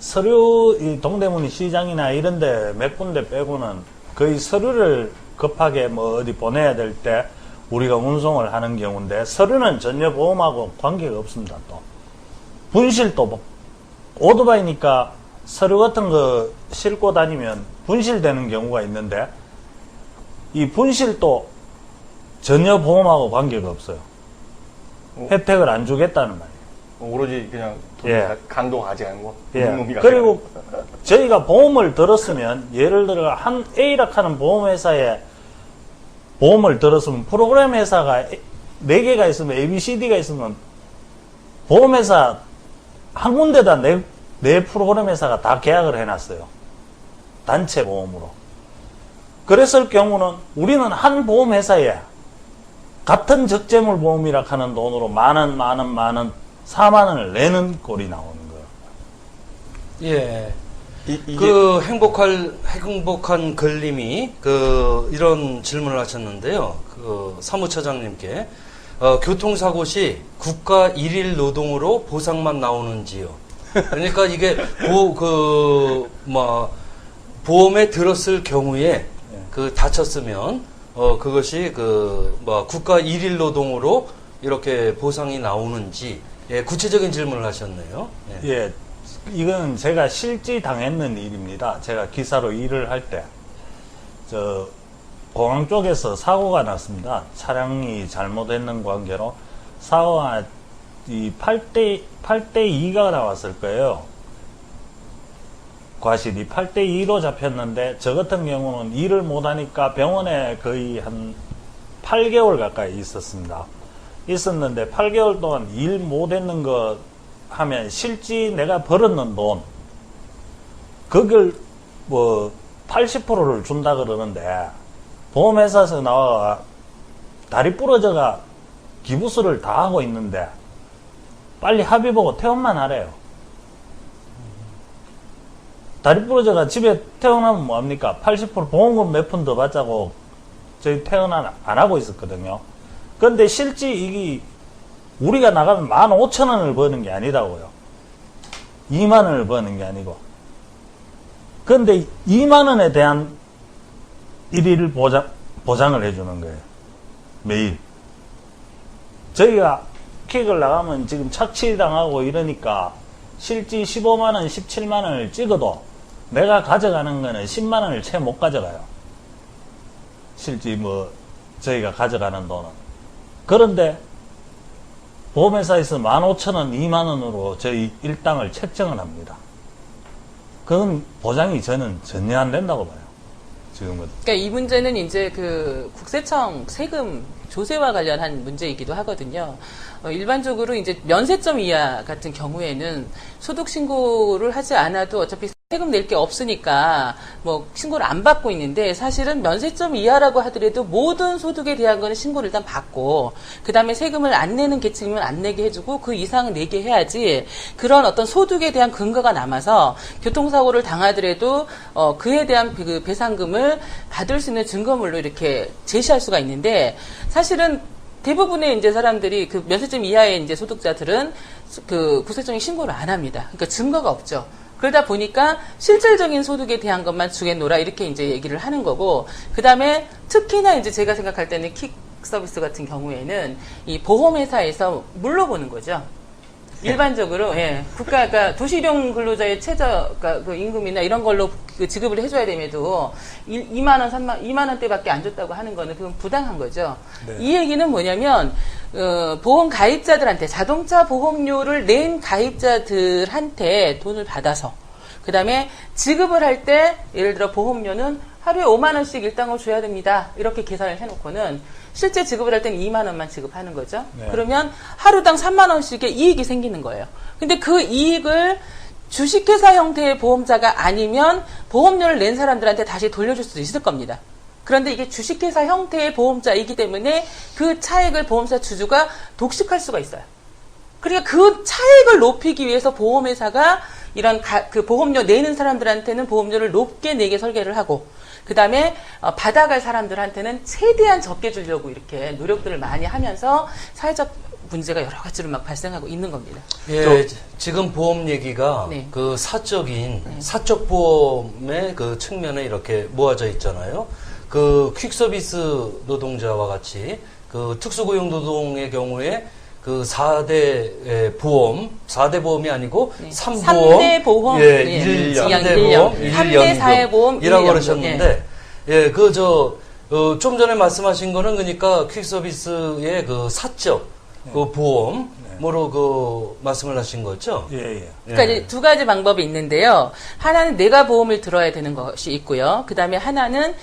서류, 이 동대문 시장이나 이런 데 몇 군데 빼고는 거의 서류를 급하게 뭐 어디 보내야 될 때 우리가 운송을 하는 경우인데 서류는 전혀 보험하고 관계가 없습니다. 또 분실도 오토바이니까 서류 같은 거 싣고 다니면 분실되는 경우가 있는데 이 분실도 전혀 보험하고 관계가 없어요. 혜택을 안 주겠다는 말이에요. 오로지 그냥 예. 강도 가져가는 거. 예. 그리고 저희가 보험을 들었으면 예를 들어 한 A라 하는 보험회사에 보험을 들었으면 프로그램 회사가 4개가 있으면 ABCD가 있으면 보험회사 한 군데다 네 프로그램 회사가 다 계약을 해놨어요. 단체 보험으로. 그랬을 경우는 우리는 한 보험회사에 같은 적재물 보험이라 하는 돈으로 만원, 4만원을 내는 꼴이 나오는 거예요. 예. 그 행복한 걸림이 이런 질문을 하셨는데요. 그 사무처장님께 교통사고 시 국가 일일 노동으로 보상만 나오는지요. 그러니까 이게 보험에 들었을 경우에 다쳤으면 그것이 국가 일일 노동으로 이렇게 보상이 나오는지 구체적인 질문을 하셨네요. 예. 이건 제가 실제 당했는 일입니다. 제가 기사로 일을 할 때, 공항 쪽에서 사고가 났습니다. 차량이 잘못했는 관계로 사고가 8대2가 나왔을 거예요. 과실이 8대2로 잡혔는데, 저 같은 경우는 일을 못하니까 병원에 거의 한 8개월 가까이 있었는데, 8개월 동안 일 못했는 거 하면 실제 내가 벌었는 돈, 그걸 80%를 준다 그러는데, 보험회사에서 나와 다리 부러져가 기부수를 다 하고 있는데, 빨리 합의 보고 퇴원만 하래요. 다리 부러져가 집에 퇴원하면 뭐합니까? 80% 보험금 몇 푼 더 받자고 저희 퇴원 안 하고 있었거든요. 근데 실제 이게 우리가 나가면 15,000원을 버는 게 아니라고요. 2만원을 버는 게 아니고. 근데 2만원에 대한 일일 보장을 해주는 거예요. 매일. 저희가 킥을 나가면 지금 착취당하고 이러니까 실제 15만원, 17만원을 찍어도 내가 가져가는 거는 10만원을 채 못 가져가요. 실제 저희가 가져가는 돈은. 그런데 보험회사에서 15,000원, 2만원으로 저희 일당을 책정을 합니다. 그건 보장이 저는 전혀 안 된다고 봐요. 지금은. 그러니까 이 문제는 이제 그 국세청 세금 조세와 관련한 문제이기도 하거든요. 일반적으로 이제 면세점 이하 같은 경우에는 소득 신고를 하지 않아도 어차피 세금 낼 게 없으니까 뭐 신고를 안 받고 있는데, 사실은 면세점 이하라고 하더라도 모든 소득에 대한 거는 신고를 일단 받고, 그 다음에 세금을 안 내는 계층이면 안 내게 해주고 그 이상은 내게 해야지 그런 어떤 소득에 대한 근거가 남아서 교통사고를 당하더라도 그에 대한 그 배상금을 받을 수 있는 증거물로 이렇게 제시할 수가 있는데, 사실은 대부분의 이제 사람들이 그 면세점 이하의 이제 소득자들은 그 국세청에 신고를 안 합니다. 그러니까 증거가 없죠. 그러다 보니까 실질적인 소득에 대한 것만 주겠노라 이렇게 이제 얘기를 하는 거고, 그 다음에 특히나 이제 제가 생각할 때는 킥 서비스 같은 경우에는 이 보험회사에서 물러보는 거죠. 일반적으로, 예, 국가가 도시령 근로자의 최저, 그 임금이나 이런 걸로 그 지급을 해줘야 됨에도 2만원, 2만원대밖에 안 줬다고 하는 거는 그건 부당한 거죠. 네. 이 얘기는 뭐냐면, 보험 가입자들한테, 자동차 보험료를 낸 가입자들한테 돈을 받아서, 그 다음에 지급을 할 때, 예를 들어 보험료는 하루에 5만원씩 일당을 줘야 됩니다. 이렇게 계산을 해놓고는 실제 지급을 할 때는 2만 원만 지급하는 거죠. 네. 그러면 하루당 3만 원씩의 이익이 생기는 거예요. 근데 그 이익을 주식회사 형태의 보험자가 아니면 보험료를 낸 사람들한테 다시 돌려줄 수도 있을 겁니다. 그런데 이게 주식회사 형태의 보험자이기 때문에 그 차액을 보험사 주주가 독식할 수가 있어요. 그러니까 그 차액을 높이기 위해서 보험회사가 이런 그 보험료 내는 사람들한테는 보험료를 높게 내게 설계를 하고, 그 다음에 받아갈 사람들한테는 최대한 적게 주려고 이렇게 노력들을 많이 하면서 사회적 문제가 여러 가지로 막 발생하고 있는 겁니다. 예, 지금 보험 얘기가 네. 그 사적인 사적 보험의 그 측면에 이렇게 모아져 있잖아요. 그 퀵서비스 노동자와 같이 그 특수고용 노동의 경우에 그 4대 보험, 4대 보험이 아니고 네. 3보험, 3대 보험, 예, 예, 3대 보험, 3대 사회보험, 1연금이라고 1연금. 그러셨는데, 예, 좀 전에 말씀하신 거는 그러니까 퀵서비스의 그 사적 그 보험으로 그 말씀을 하신 거죠? 예, 예. 그러니까 이제 두 가지 방법이 있는데요. 하나는 내가 보험을 들어야 되는 것이 있고요. 그 다음에 하나는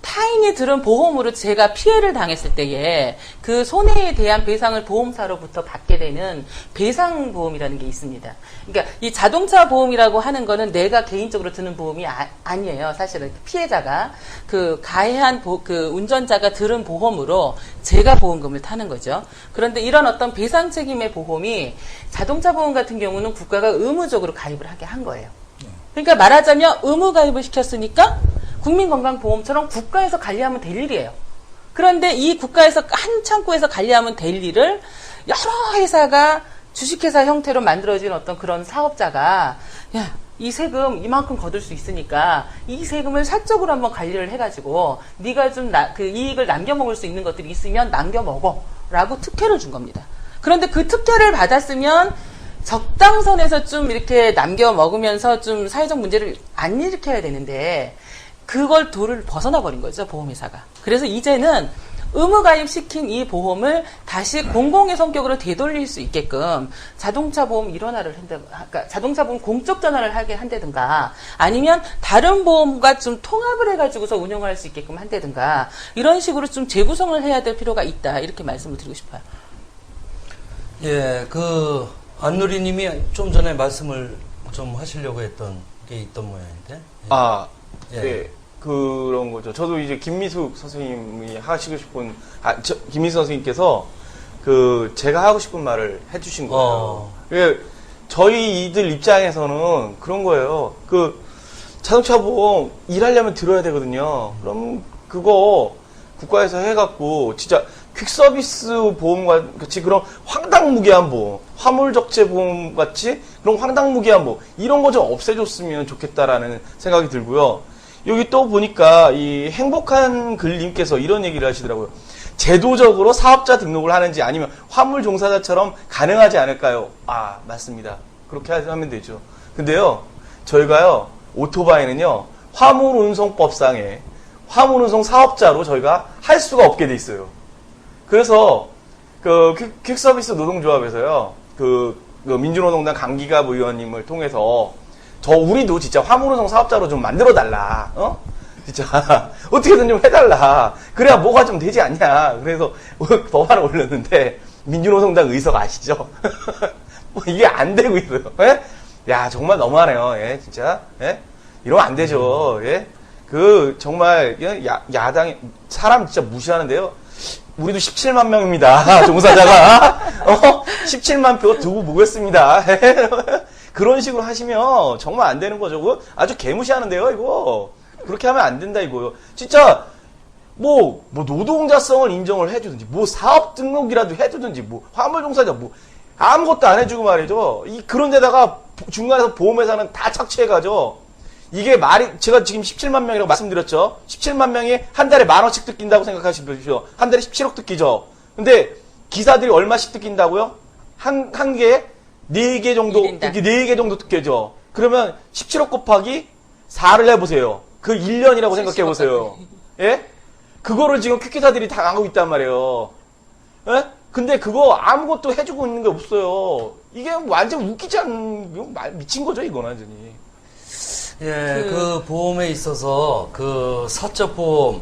타인이 들은 보험으로 제가 피해를 당했을 때에 그 손해에 대한 배상을 보험사로부터 받게 되는 배상보험이라는 게 있습니다. 그러니까 이 자동차 보험이라고 하는 거는 내가 개인적으로 드는 보험이 아니에요. 사실은 피해자가 그 가해한 그 운전자가 들은 보험으로 제가 보험금을 타는 거죠. 그런데 이런 어떤 배상 책임의 보험이 자동차 보험 같은 경우는 국가가 의무적으로 가입을 하게 한 거예요. 그러니까 말하자면 의무 가입을 시켰으니까 국민건강보험처럼 국가에서 관리하면 될 일이에요. 그런데 이 국가에서 한 창구에서 관리하면 될 일을 여러 회사가 주식회사 형태로 만들어진 어떤 그런 사업자가 야, 이 세금 이만큼 거둘 수 있으니까 이 세금을 사적으로 한번 관리를 해가지고 네가 좀 그 이익을 남겨먹을 수 있는 것들이 있으면 남겨먹어 라고 특혜를 준 겁니다. 그런데 그 특혜를 받았으면 적당선에서 좀 이렇게 남겨먹으면서 좀 사회적 문제를 안 일으켜야 되는데 그걸 도를 벗어나 버린 거죠, 보험회사가. 그래서 이제는 의무가입시킨 이 보험을 다시 공공의 성격으로 되돌릴 수 있게끔 자동차 보험 일원화를 그러니까 자동차 보험 공적 전환을 하게 한다든가 아니면 다른 보험과 좀 통합을 해가지고서 운영을 할 수 있게끔 한다든가 이런 식으로 좀 재구성을 해야 될 필요가 있다. 이렇게 말씀을 드리고 싶어요. 예, 그 안누리님이 좀 전에 말씀을 좀 하시려고 했던 게 있던 모양인데. 예. 네. 그런 거죠. 저도 이제 김미숙 선생님이 하시고 싶은, 김미숙 선생님께서 제가 하고 싶은 말을 해주신 거예요. 저희 이들 입장에서는 그런 거예요. 자동차 보험 일하려면 들어야 되거든요. 그럼 그거 국가에서 해갖고 진짜 퀵서비스 보험과 같이 그런 황당무계한 보험, 화물적재 보험 같이 그런 황당무계한 보험 이런 거 좀 없애줬으면 좋겠다라는 생각이 들고요. 여기 또 보니까 이 행복한 글님께서 이런 얘기를 하시더라고요. 제도적으로 사업자 등록을 하는지 아니면 화물 종사자처럼 가능하지 않을까요? 아, 맞습니다. 그렇게 하면 되죠. 근데요, 저희가요, 오토바이는요, 화물운송법상에 화물운송 사업자로 저희가 할 수가 없게 돼 있어요. 그래서 그 퀵서비스 노동조합에서요, 그 민주노동당 강기갑 의원님을 통해서 우리도 진짜 화물운송 사업자로 좀 만들어달라. 진짜 어떻게든 좀 해달라. 그래야 뭐가 좀 되지 않냐. 그래서 법안을 올렸는데 민주노동당 의석 아시죠? 뭐 이게 안 되고 있어요. 예? 야, 정말 너무하네요. 예, 진짜. 예? 이러면 안 되죠. 예? 정말 야당이 사람 진짜 무시하는데요. 우리도 17만 명입니다. 종사자가 17만 표 두고 보겠습니다. 그런 식으로 하시면 정말 안 되는 거죠. 아주 개무시하는데요, 이거. 그렇게 하면 안 된다, 이거요. 진짜, 뭐 노동자성을 인정을 해주든지, 뭐 사업 등록이라도 해주든지, 뭐 화물종사자, 뭐 아무것도 안 해주고 말이죠. 그런 데다가 중간에서 보험회사는 다 착취해가죠. 이게 제가 지금 17만 명이라고 말씀드렸죠. 17만 명이 한 달에 10,000원씩 뜯긴다고 생각하시십시오. 한 달에 17억 뜯기죠. 근데 기사들이 얼마씩 뜯긴다고요? 한 개에 4개 정도, 이렇게 4개 정도 뜯겨죠. 그러면 17억 곱하기 4를 해보세요. 그 1년이라고 생각해보세요. 예? 그거를 지금 퀵기사들이 다 하고 있단 말이에요. 예? 근데 그거 아무것도 해주고 있는 게 없어요. 이게 완전 웃기지 않은, 미친 거죠, 이건 완전히. 예, 그 보험에 있어서 그 사적 보험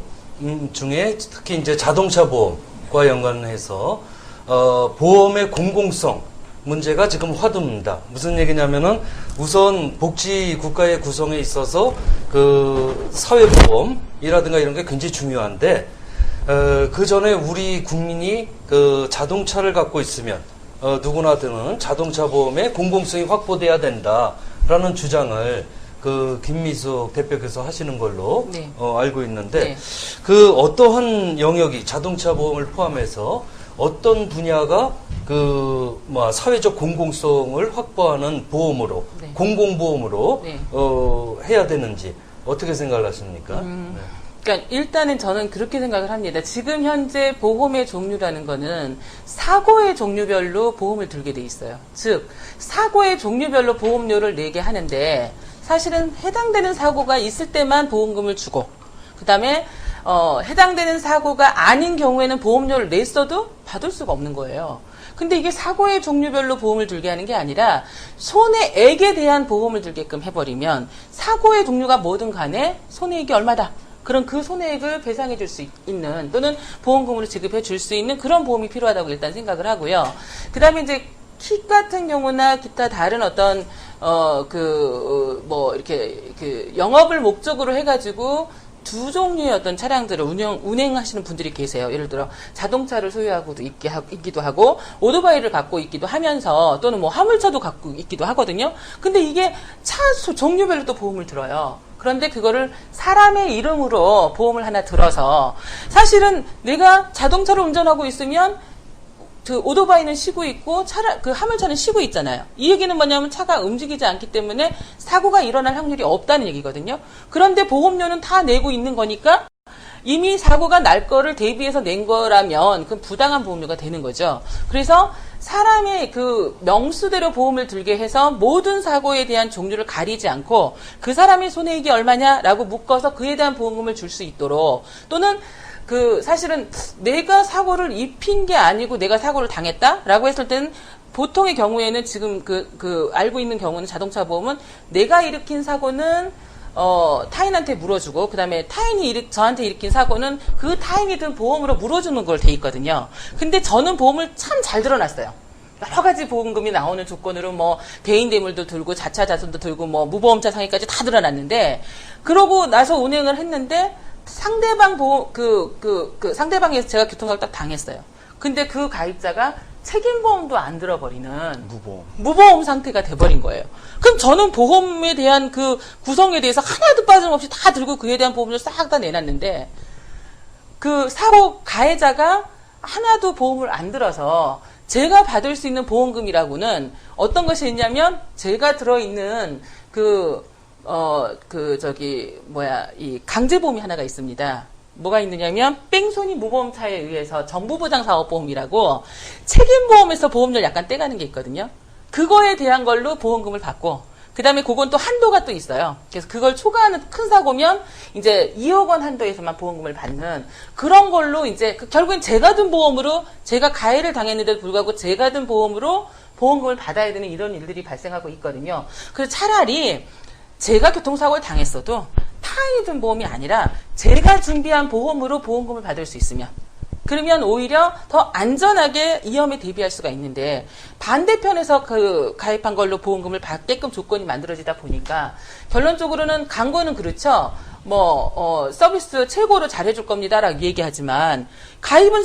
중에 특히 이제 자동차 보험과 연관해서 보험의 공공성 문제가 지금 화두입니다. 무슨 얘기냐면은 우선 복지 국가의 구성에 있어서 그 사회보험이라든가 이런 게 굉장히 중요한데 그 전에 우리 국민이 그 자동차를 갖고 있으면 누구나들은 자동차 보험의 공공성이 확보돼야 된다라는 주장을 그 김미숙 대표께서 하시는 걸로 네. 알고 있는데 네. 그 어떠한 영역이 자동차 보험을 포함해서 어떤 분야가 사회적 공공성을 확보하는 보험으로 네. 공공보험으로 네. 해야 되는지 어떻게 생각을 하십니까? 네. 그러니까 일단은 저는 그렇게 생각을 합니다. 지금 현재 보험의 종류라는 거는 사고의 종류별로 보험을 들게 돼 있어요. 즉 사고의 종류별로 보험료를 내게 하는데 사실은 해당되는 사고가 있을 때만 보험금을 주고 그다음에 해당되는 사고가 아닌 경우에는 보험료를 냈어도 받을 수가 없는 거예요. 근데 이게 사고의 종류별로 보험을 들게 하는 게 아니라 손해액에 대한 보험을 들게끔 해버리면 사고의 종류가 뭐든 간에 손해액이 얼마다. 그럼 그 손해액을 배상해 줄 수 있는 또는 보험금으로 지급해 줄 수 있는 그런 보험이 필요하다고 일단 생각을 하고요. 그 다음에 이제 킥 같은 경우나 기타 다른 어떤 영업을 목적으로 해가지고 두 종류의 어떤 차량들을 운행하시는 분들이 계세요. 예를 들어 자동차를 소유하고도 있기도 하고 오토바이를 갖고 있기도 하면서 또는 뭐 화물차도 갖고 있기도 하거든요. 근데 이게 차 종류별로 또 보험을 들어요. 그런데 그거를 사람의 이름으로 보험을 하나 들어서 사실은 내가 자동차를 운전하고 있으면 그 오토바이는 쉬고 있고 그 화물차는 쉬고 있잖아요. 이 얘기는 뭐냐면 차가 움직이지 않기 때문에 사고가 일어날 확률이 없다는 얘기거든요. 그런데 보험료는 다 내고 있는 거니까 이미 사고가 날 거를 대비해서 낸 거라면 그건 부당한 보험료가 되는 거죠. 그래서 사람의 그 명수대로 보험을 들게 해서 모든 사고에 대한 종류를 가리지 않고 그 사람의 손해액이 얼마냐라고 묶어서 그에 대한 보험금을 줄 수 있도록 또는 사실은 내가 사고를 입힌 게 아니고 내가 사고를 당했다라고 했을 때는 보통의 경우에는 지금 알고 있는 경우는 자동차 보험은 내가 일으킨 사고는 타인한테 물어주고 그다음에 타인이 저한테 일으킨 사고는 그 타인이 든 보험으로 물어주는 걸 돼 있거든요. 근데 저는 보험을 참 잘 들어놨어요. 여러 가지 보험금이 나오는 조건으로 뭐 대인 대물도 들고 자차 자손도 들고 뭐 무보험차 상해까지 다 들어놨는데 그러고 나서 운행을 했는데 상대방 상대방에서 제가 교통사고 딱 당했어요. 근데 그 가입자가 책임보험도 안 들어버리는 무보험 상태가 돼버린 거예요. 그럼 저는 보험에 대한 그 구성에 대해서 하나도 빠짐없이 다 들고 그에 대한 보험료를 싹 다 내놨는데 그 사고 가해자가 하나도 보험을 안 들어서 제가 받을 수 있는 보험금이라고는 어떤 것이 있냐면 제가 들어있는 이 강제보험이 하나가 있습니다. 뭐가 있느냐면, 뺑소니 무보험사에 의해서 정부보장사업보험이라고 책임보험에서 보험료를 약간 떼가는 게 있거든요. 그거에 대한 걸로 보험금을 받고, 그 다음에 그건 또 한도가 또 있어요. 그래서 그걸 초과하는 큰 사고면 이제 2억 원 한도에서만 보험금을 받는 그런 걸로 이제 결국엔 제가 든 보험으로 제가 가해를 당했는데도 불구하고 제가 든 보험으로 보험금을 받아야 되는 이런 일들이 발생하고 있거든요. 그래서 차라리 제가 교통사고를 당했어도 타인이 든 보험이 아니라 제가 준비한 보험으로 보험금을 받을 수 있으면 그러면 오히려 더 안전하게 위험에 대비할 수가 있는데 반대편에서 그 가입한 걸로 보험금을 받게끔 조건이 만들어지다 보니까 결론적으로는 광고는 그렇죠. 서비스 최고로 잘해줄 겁니다라고 얘기하지만 가입은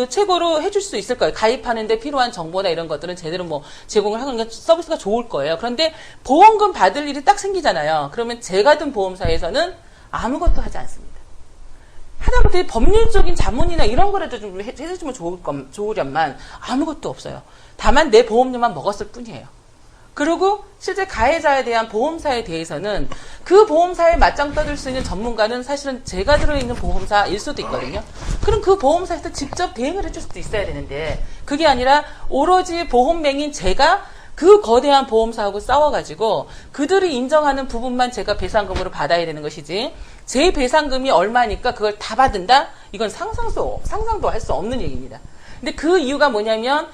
최고로 해줄 수 있을 거예요. 가입하는데 필요한 정보나 이런 것들은 제대로 제공을 하는 서비스가 좋을 거예요. 그런데 보험금 받을 일이 딱 생기잖아요. 그러면 제가 든 보험사에서는 아무것도 하지 않습니다. 하다못해 법률적인 자문이나 이런 거라도 좀 해주면 좋으련만 아무것도 없어요. 다만 내 보험료만 먹었을 뿐이에요. 그리고 실제 가해자에 대한 보험사에 대해서는 그 보험사에 맞짱 떠들 수 있는 전문가는 사실은 제가 들어있는 보험사일 수도 있거든요. 그럼 그 보험사에서 직접 대응을 해줄 수도 있어야 되는데 그게 아니라 오로지 보험맹인 제가 그 거대한 보험사하고 싸워가지고 그들이 인정하는 부분만 제가 배상금으로 받아야 되는 것이지 제 배상금이 얼마니까 그걸 다 받는다? 이건 상상도 할 수 없는 얘기입니다. 근데 그 이유가 뭐냐면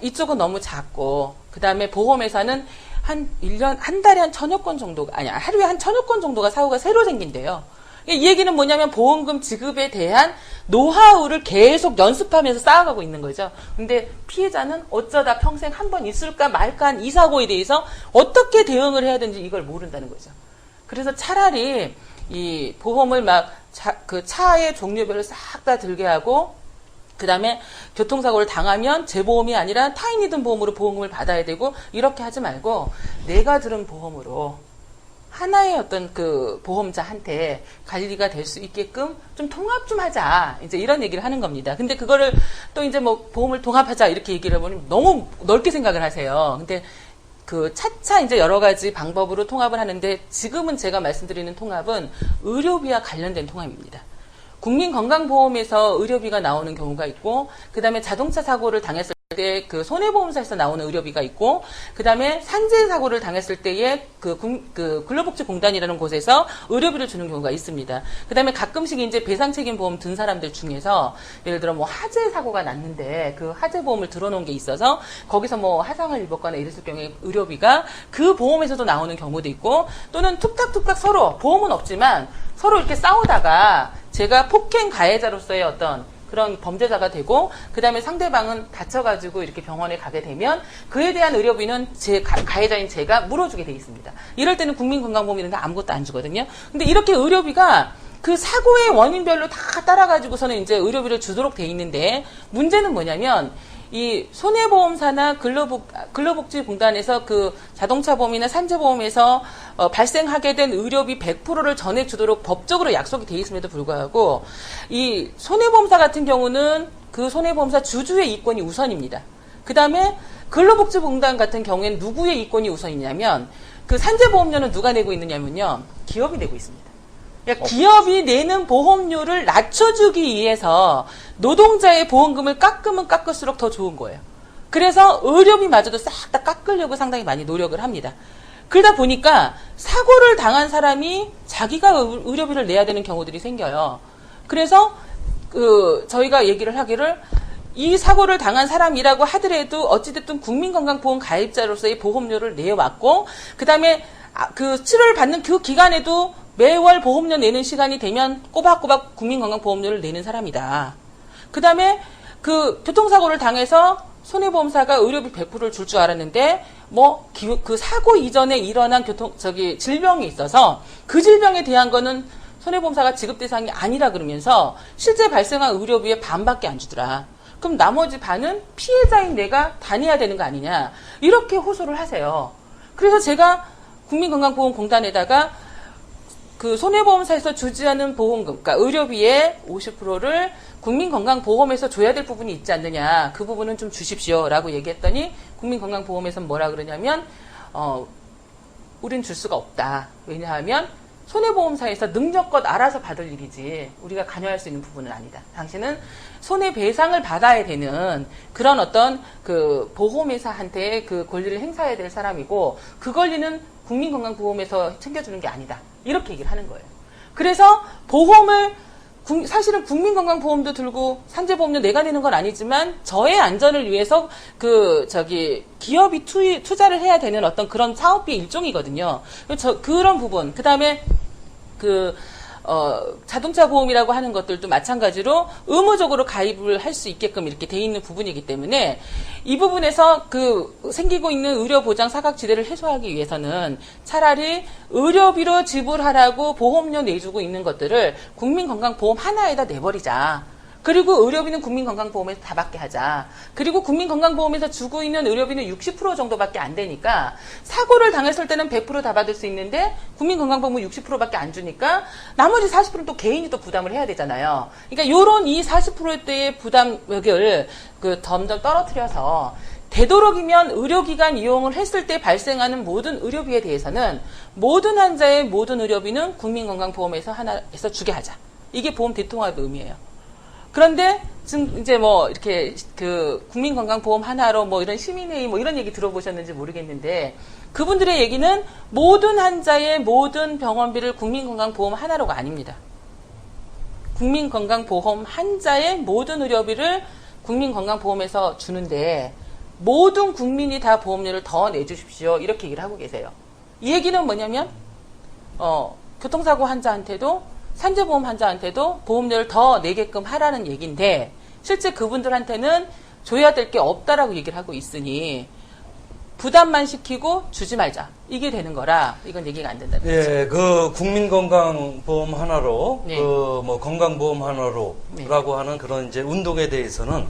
이쪽은 너무 작고 그 다음에 보험회사는 한 달에 한 1000여 건 정도가 하루에 한 1000여 건 정도가 사고가 새로 생긴대요. 이 얘기는 뭐냐면 보험금 지급에 대한 노하우를 계속 연습하면서 쌓아가고 있는 거죠. 근데 피해자는 어쩌다 평생 한 번 있을까 말까 한 이 사고에 대해서 어떻게 대응을 해야 되는지 이걸 모른다는 거죠. 그래서 차라리 이 보험을 그 차의 종류별로 싹 다 들게 하고 그 다음에 교통사고를 당하면 제 보험이 아니라 타인이 든 보험으로 보험금을 받아야 되고 이렇게 하지 말고 내가 들은 보험으로 하나의 어떤 그 보험자한테 관리가 될 수 있게끔 좀 통합 좀 하자. 이제 이런 얘기를 하는 겁니다. 근데 그거를 또 이제 보험을 통합하자 이렇게 얘기를 해보면 너무 넓게 생각을 하세요. 근데 그 차차 이제 여러 가지 방법으로 통합을 하는데 지금은 제가 말씀드리는 통합은 의료비와 관련된 통합입니다. 국민건강보험에서 의료비가 나오는 경우가 있고 그 다음에 자동차 사고를 당했을 때 그 손해보험사에서 나오는 의료비가 있고 그 다음에 산재 사고를 당했을 때에 그 근로복지공단이라는 곳에서 의료비를 주는 경우가 있습니다. 그 다음에 가끔씩 이제 배상책임보험 든 사람들 중에서 예를 들어 화재 사고가 났는데 그 화재보험을 들어놓은 게 있어서 거기서 화상을 입었거나 이랬을 경우에 의료비가 그 보험에서도 나오는 경우도 있고 또는 툭탁툭탁 서로 보험은 없지만 서로 이렇게 싸우다가 제가 폭행 가해자로서의 어떤 그런 범죄자가 되고 그 다음에 상대방은 다쳐가지고 이렇게 병원에 가게 되면 그에 대한 의료비는 가해자인 제가 물어주게 돼 있습니다. 이럴 때는 국민건강보험 이런 게 아무것도 안 주거든요. 근데 이렇게 의료비가 그 사고의 원인별로 다 따라가지고서는 이제 의료비를 주도록 돼 있는데 문제는 뭐냐면 이 손해보험사나 근로복지공단에서 그 자동차보험이나 산재보험에서 발생하게 된 의료비 100%를 전해주도록 법적으로 약속이 돼 있음에도 불구하고 이 손해보험사 같은 경우는 그 손해보험사 주주의 이권이 우선입니다. 그 다음에 근로복지공단 같은 경우에는 누구의 이권이 우선이냐면 그 산재보험료는 누가 내고 있느냐면요. 기업이 내고 있습니다. 그러니까 기업이 내는 보험료를 낮춰주기 위해서 노동자의 보험금을 깎으면 깎을수록 더 좋은 거예요. 그래서 의료비마저도 싹 다 깎으려고 상당히 많이 노력을 합니다. 그러다 보니까 사고를 당한 사람이 자기가 의료비를 내야 되는 경우들이 생겨요. 그래서 저희가 얘기를 하기를 이 사고를 당한 사람이라고 하더라도 어찌됐든 국민건강보험 가입자로서의 보험료를 내왔고 그 다음에 그 치료를 받는 그 기간에도 매월 보험료 내는 시간이 되면 꼬박꼬박 국민건강보험료를 내는 사람이다. 그 다음에 그 교통사고를 당해서 손해보험사가 의료비 100%를 줄 줄 알았는데 그 사고 이전에 일어난 질병이 있어서 그 질병에 대한 거는 손해보험사가 지급 대상이 아니라 그러면서 실제 발생한 의료비의 반밖에 안 주더라. 그럼 나머지 반은 피해자인 내가 다 내야 되는 거 아니냐. 이렇게 호소를 하세요. 그래서 제가 국민건강보험공단에다가 그 손해보험사에서 주지 않은 보험금, 그러니까 의료비의 50%를 국민건강보험에서 줘야 될 부분이 있지 않느냐. 그 부분은 좀 주십시오라고 얘기했더니 국민건강보험에서는 뭐라 그러냐면 우린 줄 수가 없다. 왜냐하면 손해보험사에서 능력껏 알아서 받을 일이지 우리가 관여할 수 있는 부분은 아니다. 당신은 손해배상을 받아야 되는 그런 어떤 그 보험회사한테 그 권리를 행사해야 될 사람이고 그 권리는 국민건강보험에서 챙겨주는 게 아니다. 이렇게 얘기를 하는 거예요. 그래서 보험을 사실은 국민건강보험도 들고 산재보험료 내가 내는 건 아니지만 저의 안전을 위해서 기업이 투자를 해야 되는 어떤 그런 사업비의 일종이거든요. 그런 부분. 그 다음에 자동차 보험이라고 하는 것들도 마찬가지로 의무적으로 가입을 할 수 있게끔 이렇게 돼 있는 부분이기 때문에 이 부분에서 생기고 있는 의료보장 사각지대를 해소하기 위해서는 차라리 의료비로 지불하라고 보험료 내주고 있는 것들을 국민건강보험 하나에다 내버리자. 그리고 의료비는 국민건강보험에서 다 받게 하자. 그리고 국민건강보험에서 주고 있는 의료비는 60% 정도밖에 안 되니까 사고를 당했을 때는 100% 다 받을 수 있는데 국민건강보험은 60%밖에 안 주니까 나머지 40%는 또 개인이 또 부담을 해야 되잖아요. 그러니까 요런 이 40%대의 부담액을 점점 떨어뜨려서 되도록이면 의료기관 이용을 했을 때 발생하는 모든 의료비에 대해서는 모든 환자의 모든 의료비는 국민건강보험에서 하나에서 주게 하자. 이게 보험 대통합의 의미예요. 그런데 지금 이제 이렇게 국민건강보험 하나로 이런 시민회의 이런 얘기 들어보셨는지 모르겠는데 그분들의 얘기는 모든 환자의 모든 병원비를 국민건강보험 하나로가 아닙니다. 국민건강보험 환자의 모든 의료비를 국민건강보험에서 주는데 모든 국민이 다 보험료를 더 내주십시오. 이렇게 얘기를 하고 계세요. 이 얘기는 뭐냐면 교통사고 환자한테도 산재보험 환자한테도 보험료를 더 내게끔 하라는 얘기인데 실제 그분들한테는 줘야 될 게 없다라고 얘기를 하고 있으니 부담만 시키고 주지 말자. 이게 되는 거라 이건 얘기가 안 된다는 거죠. 예, 국민건강보험 하나로 네. 건강보험 하나로라고 네. 하는 그런 이제 운동에 대해서는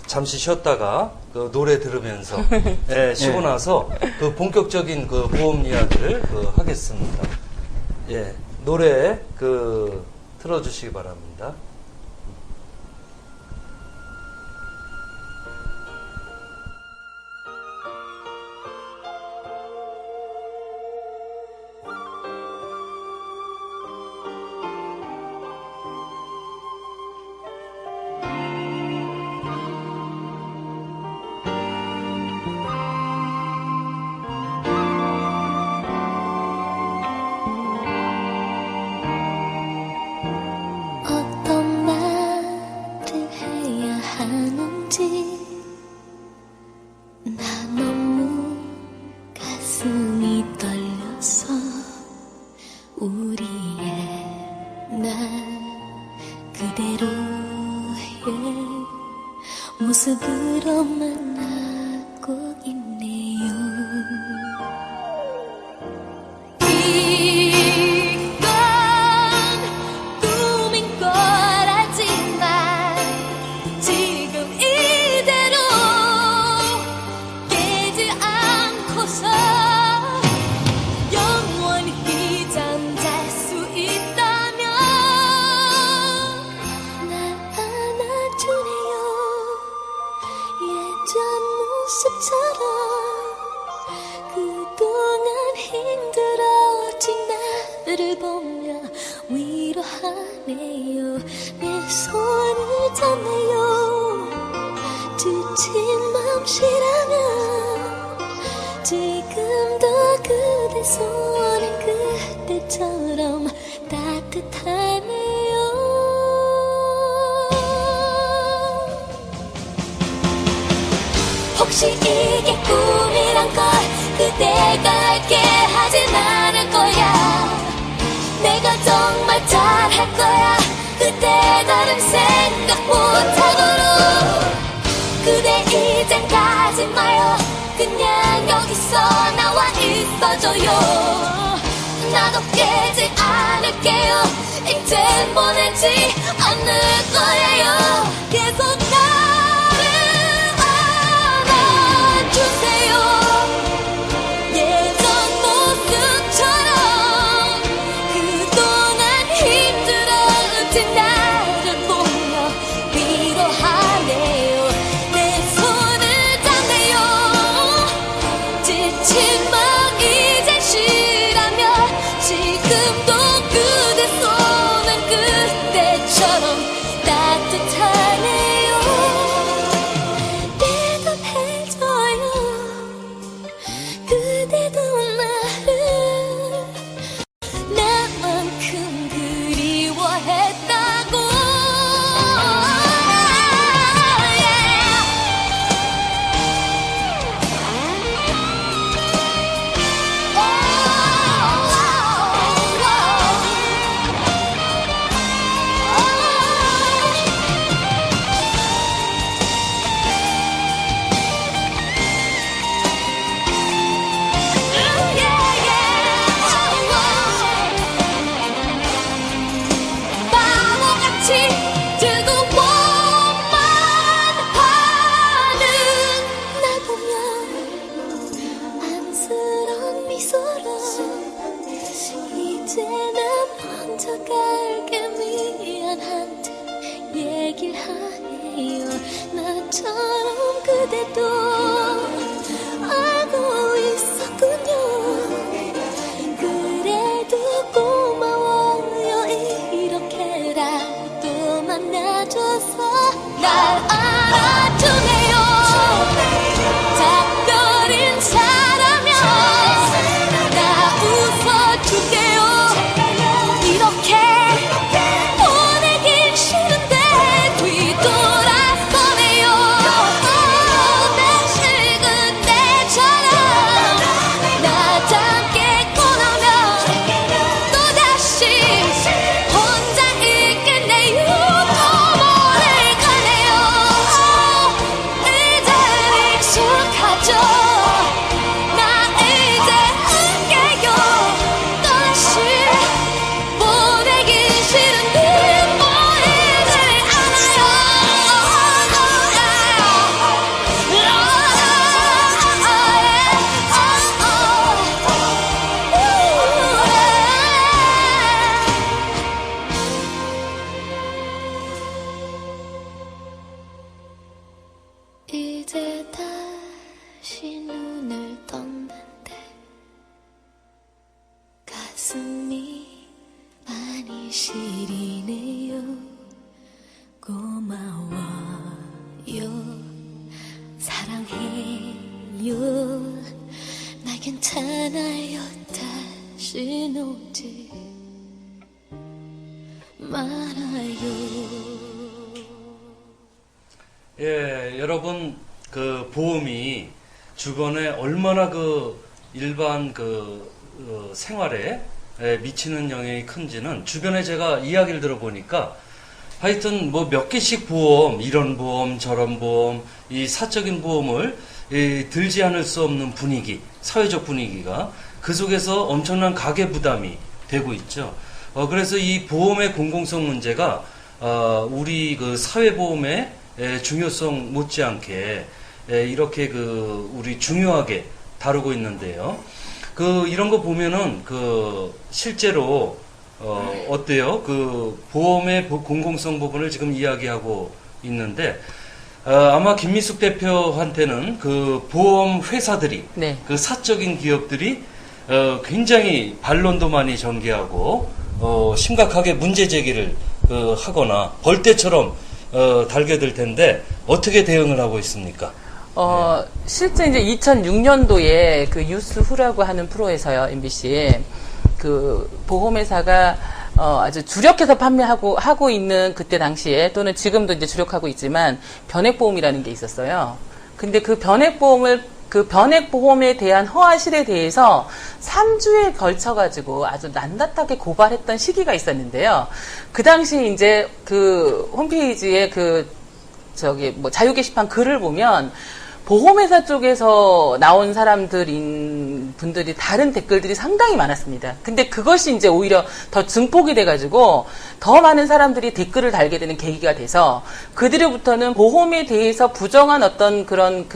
잠시 쉬었다가 노래 들으면서 쉬고 나서 본격적인 보험 이야기를 하겠습니다. 예. 노래 틀어주시기 바랍니다. 어떤 말을 해야 하는지 나 너무 가슴이 떨려서 우리의 나 그대로의 모습으로만 하고 있네요. 그동안 힘들어진 나를 보며 위로하네요. 내 손을 잡네요. 지친 맘씨라면 지금도 그대 손은 그때처럼 따뜻하네요. 혹시 이게 꿈이란 걸 그대가 알게 하진 않을 거야. 내가 정말 잘할 거야. 그대 다른 생각 못하도록. 그대 이젠 가지 마요. 그냥 여기서 나와 있어줘요. 나도 깨지 않을게요. 이젠 보내지 않을 거예요. 계속 나를 안아주세요. 예전 모습처럼 그동안 힘들어진 나를 보며 위로하네요. 내 손을 잡네요. 지친 마음이 햇살처럼 따뜻하네요. 대답해줘요. 그대도 나를 나만큼 그리워했다고. 바보같이 뜨거워만 하는 날 보면 안쓰러운 미소로 이제는 먼저 갈게 미안한 듯 얘기를 하네요. 나처럼 그대도 알고 있었군요. 그래도 고마워요. 이렇게라도 만나줘서 날 알아주네요. 작별인 사라면 나 웃어줄게요. 이렇게 보내긴 싫은데 뒤돌아서네요. 다시 그때처럼 나 잠게 꺼나면 또다시 혼자 있겠네요. 또 멀리 가네요. 이제 익숙하죠. 나 이제 함께요. 또다시 보내긴 싫은데 보이질 이제 다시 눈을 떴는데 가슴이 많이 시리네요. 고마워요. 사랑해요. 나 괜찮아요. 다시 오지 말아요. 예, 여러분, 그 보험이 주변에 얼마나 그 일반 생활에 미치는 영향이 큰지는 주변에 제가 이야기를 들어보니까 하여튼 뭐 몇 개씩 보험, 이런 보험, 저런 보험, 이 사적인 보험을 들지 않을 수 없는 분위기, 사회적 분위기가 그 속에서 엄청난 가계 부담이 되고 있죠. 그래서 이 보험의 공공성 문제가 우리 그 사회보험의 중요성 못지않게 이렇게 우리 중요하게 다루고 있는데요. 이런 거 보면은 실제로 어때요? 보험의 공공성 부분을 지금 이야기하고 있는데 아마 김미숙 대표한테는 보험 회사들이 네. 사적인 기업들이 굉장히 반론도 많이 전개하고 심각하게 문제 제기를 하거나 벌떼처럼 달겨들 텐데 어떻게 대응을 하고 있습니까? 실제 이제 2006년도에 유스후라고 하는 프로에서요, MBC에 보험회사가 아주 주력해서 하고 있는 그때 당시에 또는 지금도 이제 주력하고 있지만 변액보험이라는 게 있었어요. 근데 그 변액보험에 대한 허위실에 대해서 3주에 걸쳐가지고 아주 낱낱하게 고발했던 시기가 있었는데요. 그 당시 이제 홈페이지에 자유 게시판 글을 보면 보험회사 쪽에서 나온 분들이 다른 댓글들이 상당히 많았습니다. 근데 그것이 이제 오히려 더 증폭이 돼가지고 더 많은 사람들이 댓글을 달게 되는 계기가 돼서 그들로부터는 보험에 대해서 부정한 어떤 그런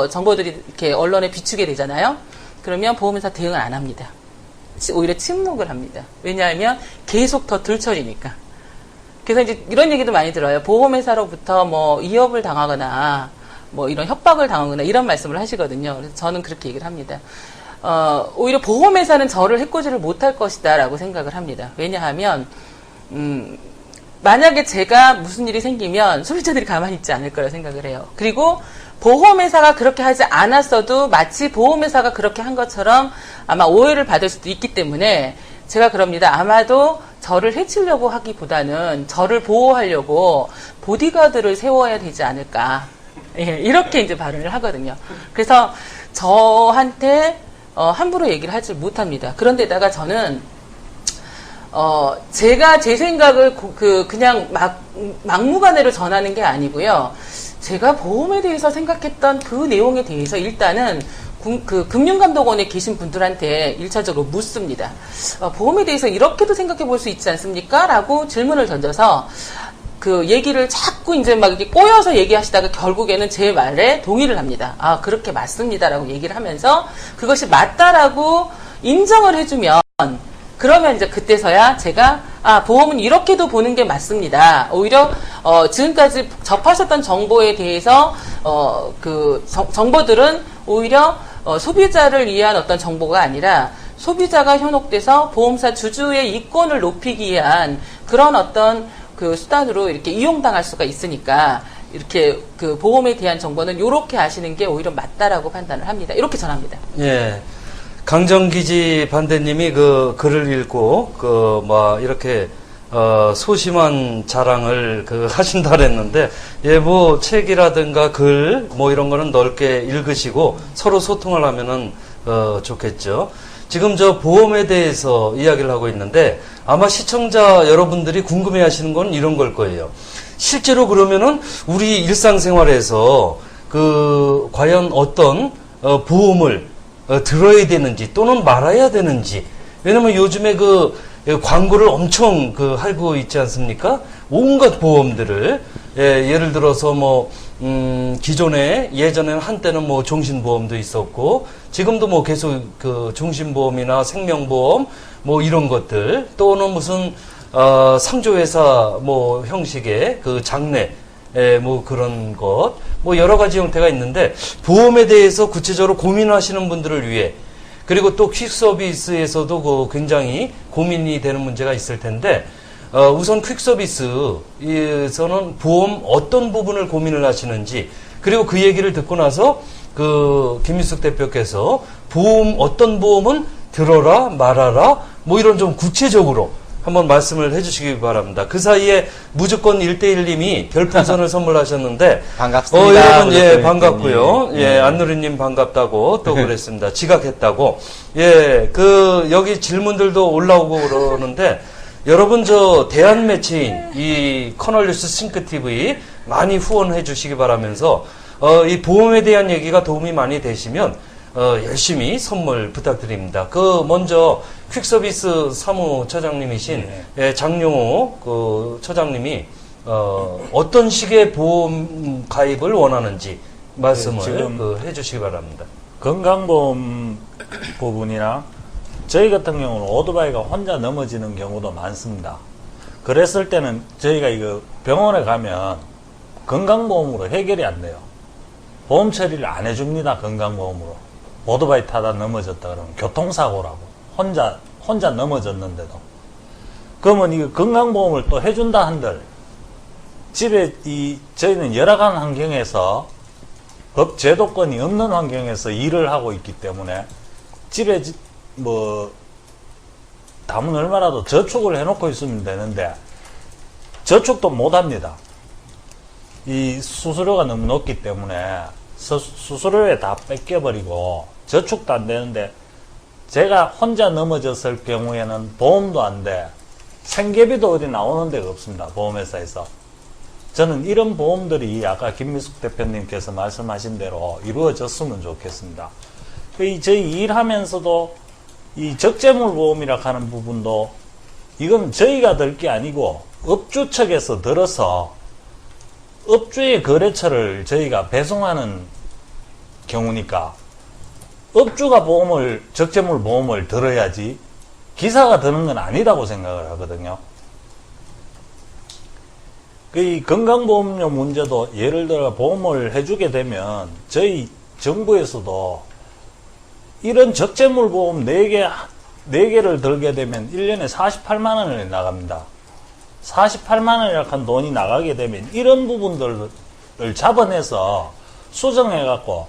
정보들이 이렇게 언론에 비추게 되잖아요. 그러면 보험회사 대응을 안 합니다. 오히려 침묵을 합니다. 왜냐하면 계속 더 들춰지니까. 그래서 이제 이런 얘기도 많이 들어요. 보험회사로부터 위협을 당하거나 이런 협박을 당하거나 이런 말씀을 하시거든요. 그래서 저는 그렇게 얘기를 합니다. 오히려 보험회사는 저를 해코지를 못할 것이다 라고 생각을 합니다. 왜냐하면 만약에 제가 무슨 일이 생기면 소비자들이 가만히 있지 않을 거라 생각을 해요. 그리고 보험회사가 그렇게 하지 않았어도 마치 보험회사가 그렇게 한 것처럼 아마 오해를 받을 수도 있기 때문에 제가 그럽니다. 아마도 저를 해치려고 하기보다는 저를 보호하려고 보디가드를 세워야 되지 않을까. 예, 이렇게 이제 발언을 하거든요. 그래서 저한테 함부로 얘기를 하지 못합니다. 그런데다가 저는 제가 제 생각을 그냥 막무가내로 전하는 게 아니고요. 제가 보험에 대해서 생각했던 그 내용에 대해서 일단은 금융감독원에 계신 분들한테 1차적으로 묻습니다. 보험에 대해서 이렇게도 생각해 볼 수 있지 않습니까? 라고 질문을 던져서 그 얘기를 자꾸 이제 막 이렇게 꼬여서 얘기하시다가 결국에는 제 말에 동의를 합니다. 아, 그렇게 맞습니다라고 얘기를 하면서 그것이 맞다라고 인정을 해주면 그러면 이제 그때서야 제가 보험은 이렇게도 보는 게 맞습니다. 오히려 지금까지 접하셨던 정보에 대해서 정보들은 오히려 소비자를 위한 어떤 정보가 아니라 소비자가 현혹돼서 보험사 주주의 이권을 높이기 위한 그런 어떤 그 수단으로 이렇게 이용당할 수가 있으니까 이렇게 그 보험에 대한 정보는 이렇게 아시는 게 오히려 맞다라고 판단을 합니다. 이렇게 전합니다. 예. 강정기지 반대님이 그 글을 읽고 이렇게 소심한 자랑을 하신다 그랬는데, 예, 뭐 책이라든가 글 이런 거는 넓게 읽으시고 서로 소통을 하면은 좋겠죠. 지금 저 보험에 대해서 이야기를 하고 있는데 아마 시청자 여러분들이 궁금해 하시는 건 이런 걸 거예요. 실제로 그러면은 우리 일상생활에서 과연 어떤 보험을 들어야 되는지 또는 말아야 되는지. 왜냐면 요즘에 광고를 엄청 하고 있지 않습니까? 온갖 보험들을, 예를 들어서 예전에는 한때는 종신보험도 있었고, 지금도 계속 종신보험이나 생명보험, 이런 것들, 또는 무슨, 상조회사 형식의 장례, 그런 것, 여러 가지 형태가 있는데, 보험에 대해서 구체적으로 고민하시는 분들을 위해, 그리고 또 퀵서비스에서도 굉장히 고민이 되는 문제가 있을 텐데, 우선 퀵서비스에서는 보험 어떤 부분을 고민을 하시는지, 그리고 그 얘기를 듣고 나서 김민숙 대표께서 어떤 보험은 들어라, 말아라, 이런 좀 구체적으로 한번 말씀을 해주시기 바랍니다. 그 사이에 무조건 1대1님이 별풍선을 선물하셨는데, 반갑습니다. 여러분, 반갑고요. 안누리님 반갑다고 또 그랬습니다. 지각했다고. 여기 질문들도 올라오고 그러는데, 여러분, 대한매체인, 이 커널뉴스 싱크TV 많이 후원해 주시기 바라면서, 이 보험에 대한 얘기가 도움이 많이 되시면, 열심히 선물 부탁드립니다. 먼저, 퀵서비스 사무처장님이신, 장용호, 처장님이, 어떤 식의 보험 가입을 원하는지 말씀을 지금 해 주시기 바랍니다. 건강보험 부분이나 저희 같은 경우는 오토바이가 혼자 넘어지는 경우도 많습니다. 그랬을 때는 저희가 병원에 가면 건강보험으로 해결이 안 돼요. 보험 처리를 안 해줍니다. 건강보험으로. 오토바이 타다 넘어졌다 그러면 교통사고라고. 혼자 넘어졌는데도. 그러면 이 건강보험을 또 해준다 한들 집에 저희는 열악한 환경에서 법 제도권이 없는 환경에서 일을 하고 있기 때문에 집에 담은 얼마라도 저축을 해놓고 있으면 되는데 저축도 못합니다. 이 수수료가 너무 높기 때문에 수수료에 다 뺏겨버리고 저축도 안 되는데 제가 혼자 넘어졌을 경우에는 보험도 안 돼. 생계비도 어디 나오는 데가 없습니다. 보험회사에서. 저는 이런 보험들이 아까 김미숙 대표님께서 말씀하신 대로 이루어졌으면 좋겠습니다. 저희 일하면서도 이 적재물 보험이라 하는 부분도 이건 저희가 들 게 아니고 업주 측에서 들어서 업주의 거래처를 저희가 배송하는 경우니까 업주가 적재물 보험을 들어야지 기사가 드는 건 아니라고 생각을 하거든요. 이 건강보험료 문제도 예를 들어 보험을 해주게 되면 저희 정부에서도 이런 적재물 보험 4개를 들게 되면 1년에 48만 원을 나갑니다. 48만 원이라고 한 돈이 나가게 되면 이런 부분들을 잡아내서 수정해갖고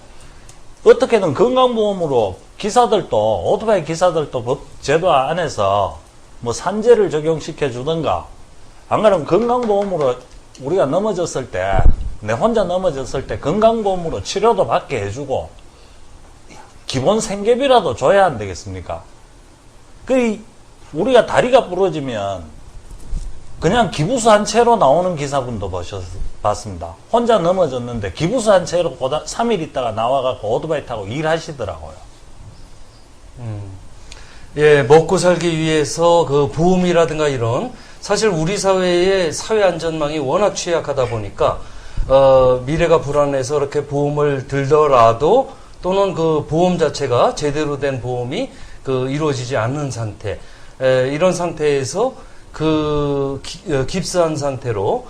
어떻게든 건강보험으로 기사들도 오토바이 기사들도 법 제도 안에서 뭐 산재를 적용시켜 주든가 안 그러면 건강보험으로 우리가 넘어졌을 때 내 혼자 넘어졌을 때 건강보험으로 치료도 받게 해주고 기본 생계비라도 줘야 안 되겠습니까? 우리가 다리가 부러지면 그냥 기부수한 채로 나오는 기사분도 봤습니다. 혼자 넘어졌는데 기부수한 채로 3일 있다가 나와갖고 오토바이 타고 일하시더라고요. 예, 먹고 살기 위해서 그 보험이라든가 이런 사실 우리 사회의 사회 안전망이 워낙 취약하다 보니까 미래가 불안해서 이렇게 보험을 들더라도 또는 그 보험 자체가 제대로 된 보험이 이루어지지 않는 상태 이런 상태에서 깁스한 상태로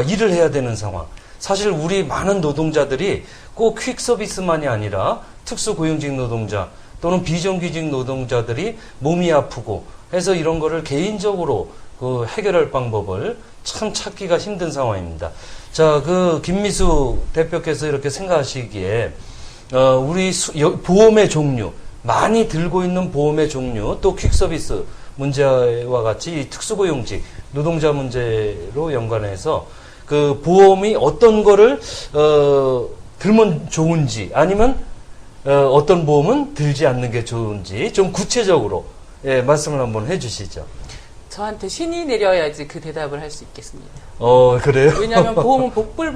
일을 해야 되는 상황. 사실 우리 많은 노동자들이 꼭 퀵 서비스만이 아니라 특수고용직 노동자 또는 비정규직 노동자들이 몸이 아프고 해서 이런 거를 개인적으로 해결할 방법을 참 찾기가 힘든 상황입니다. 자, 김미수 대표께서 이렇게 생각하시기에 우리 보험의 종류, 많이 들고 있는 보험의 종류, 또 퀵 서비스 문제와 같이 이 특수고용직 노동자 문제로 연관해서 그 보험이 어떤 거를 들면 좋은지 아니면 어떤 보험은 들지 않는 게 좋은지 좀 구체적으로 말씀을 한번 해주시죠. 저한테 신이 내려야지 그 대답을 할 수 있겠습니다. 그래요? 왜냐하면 보험은 복불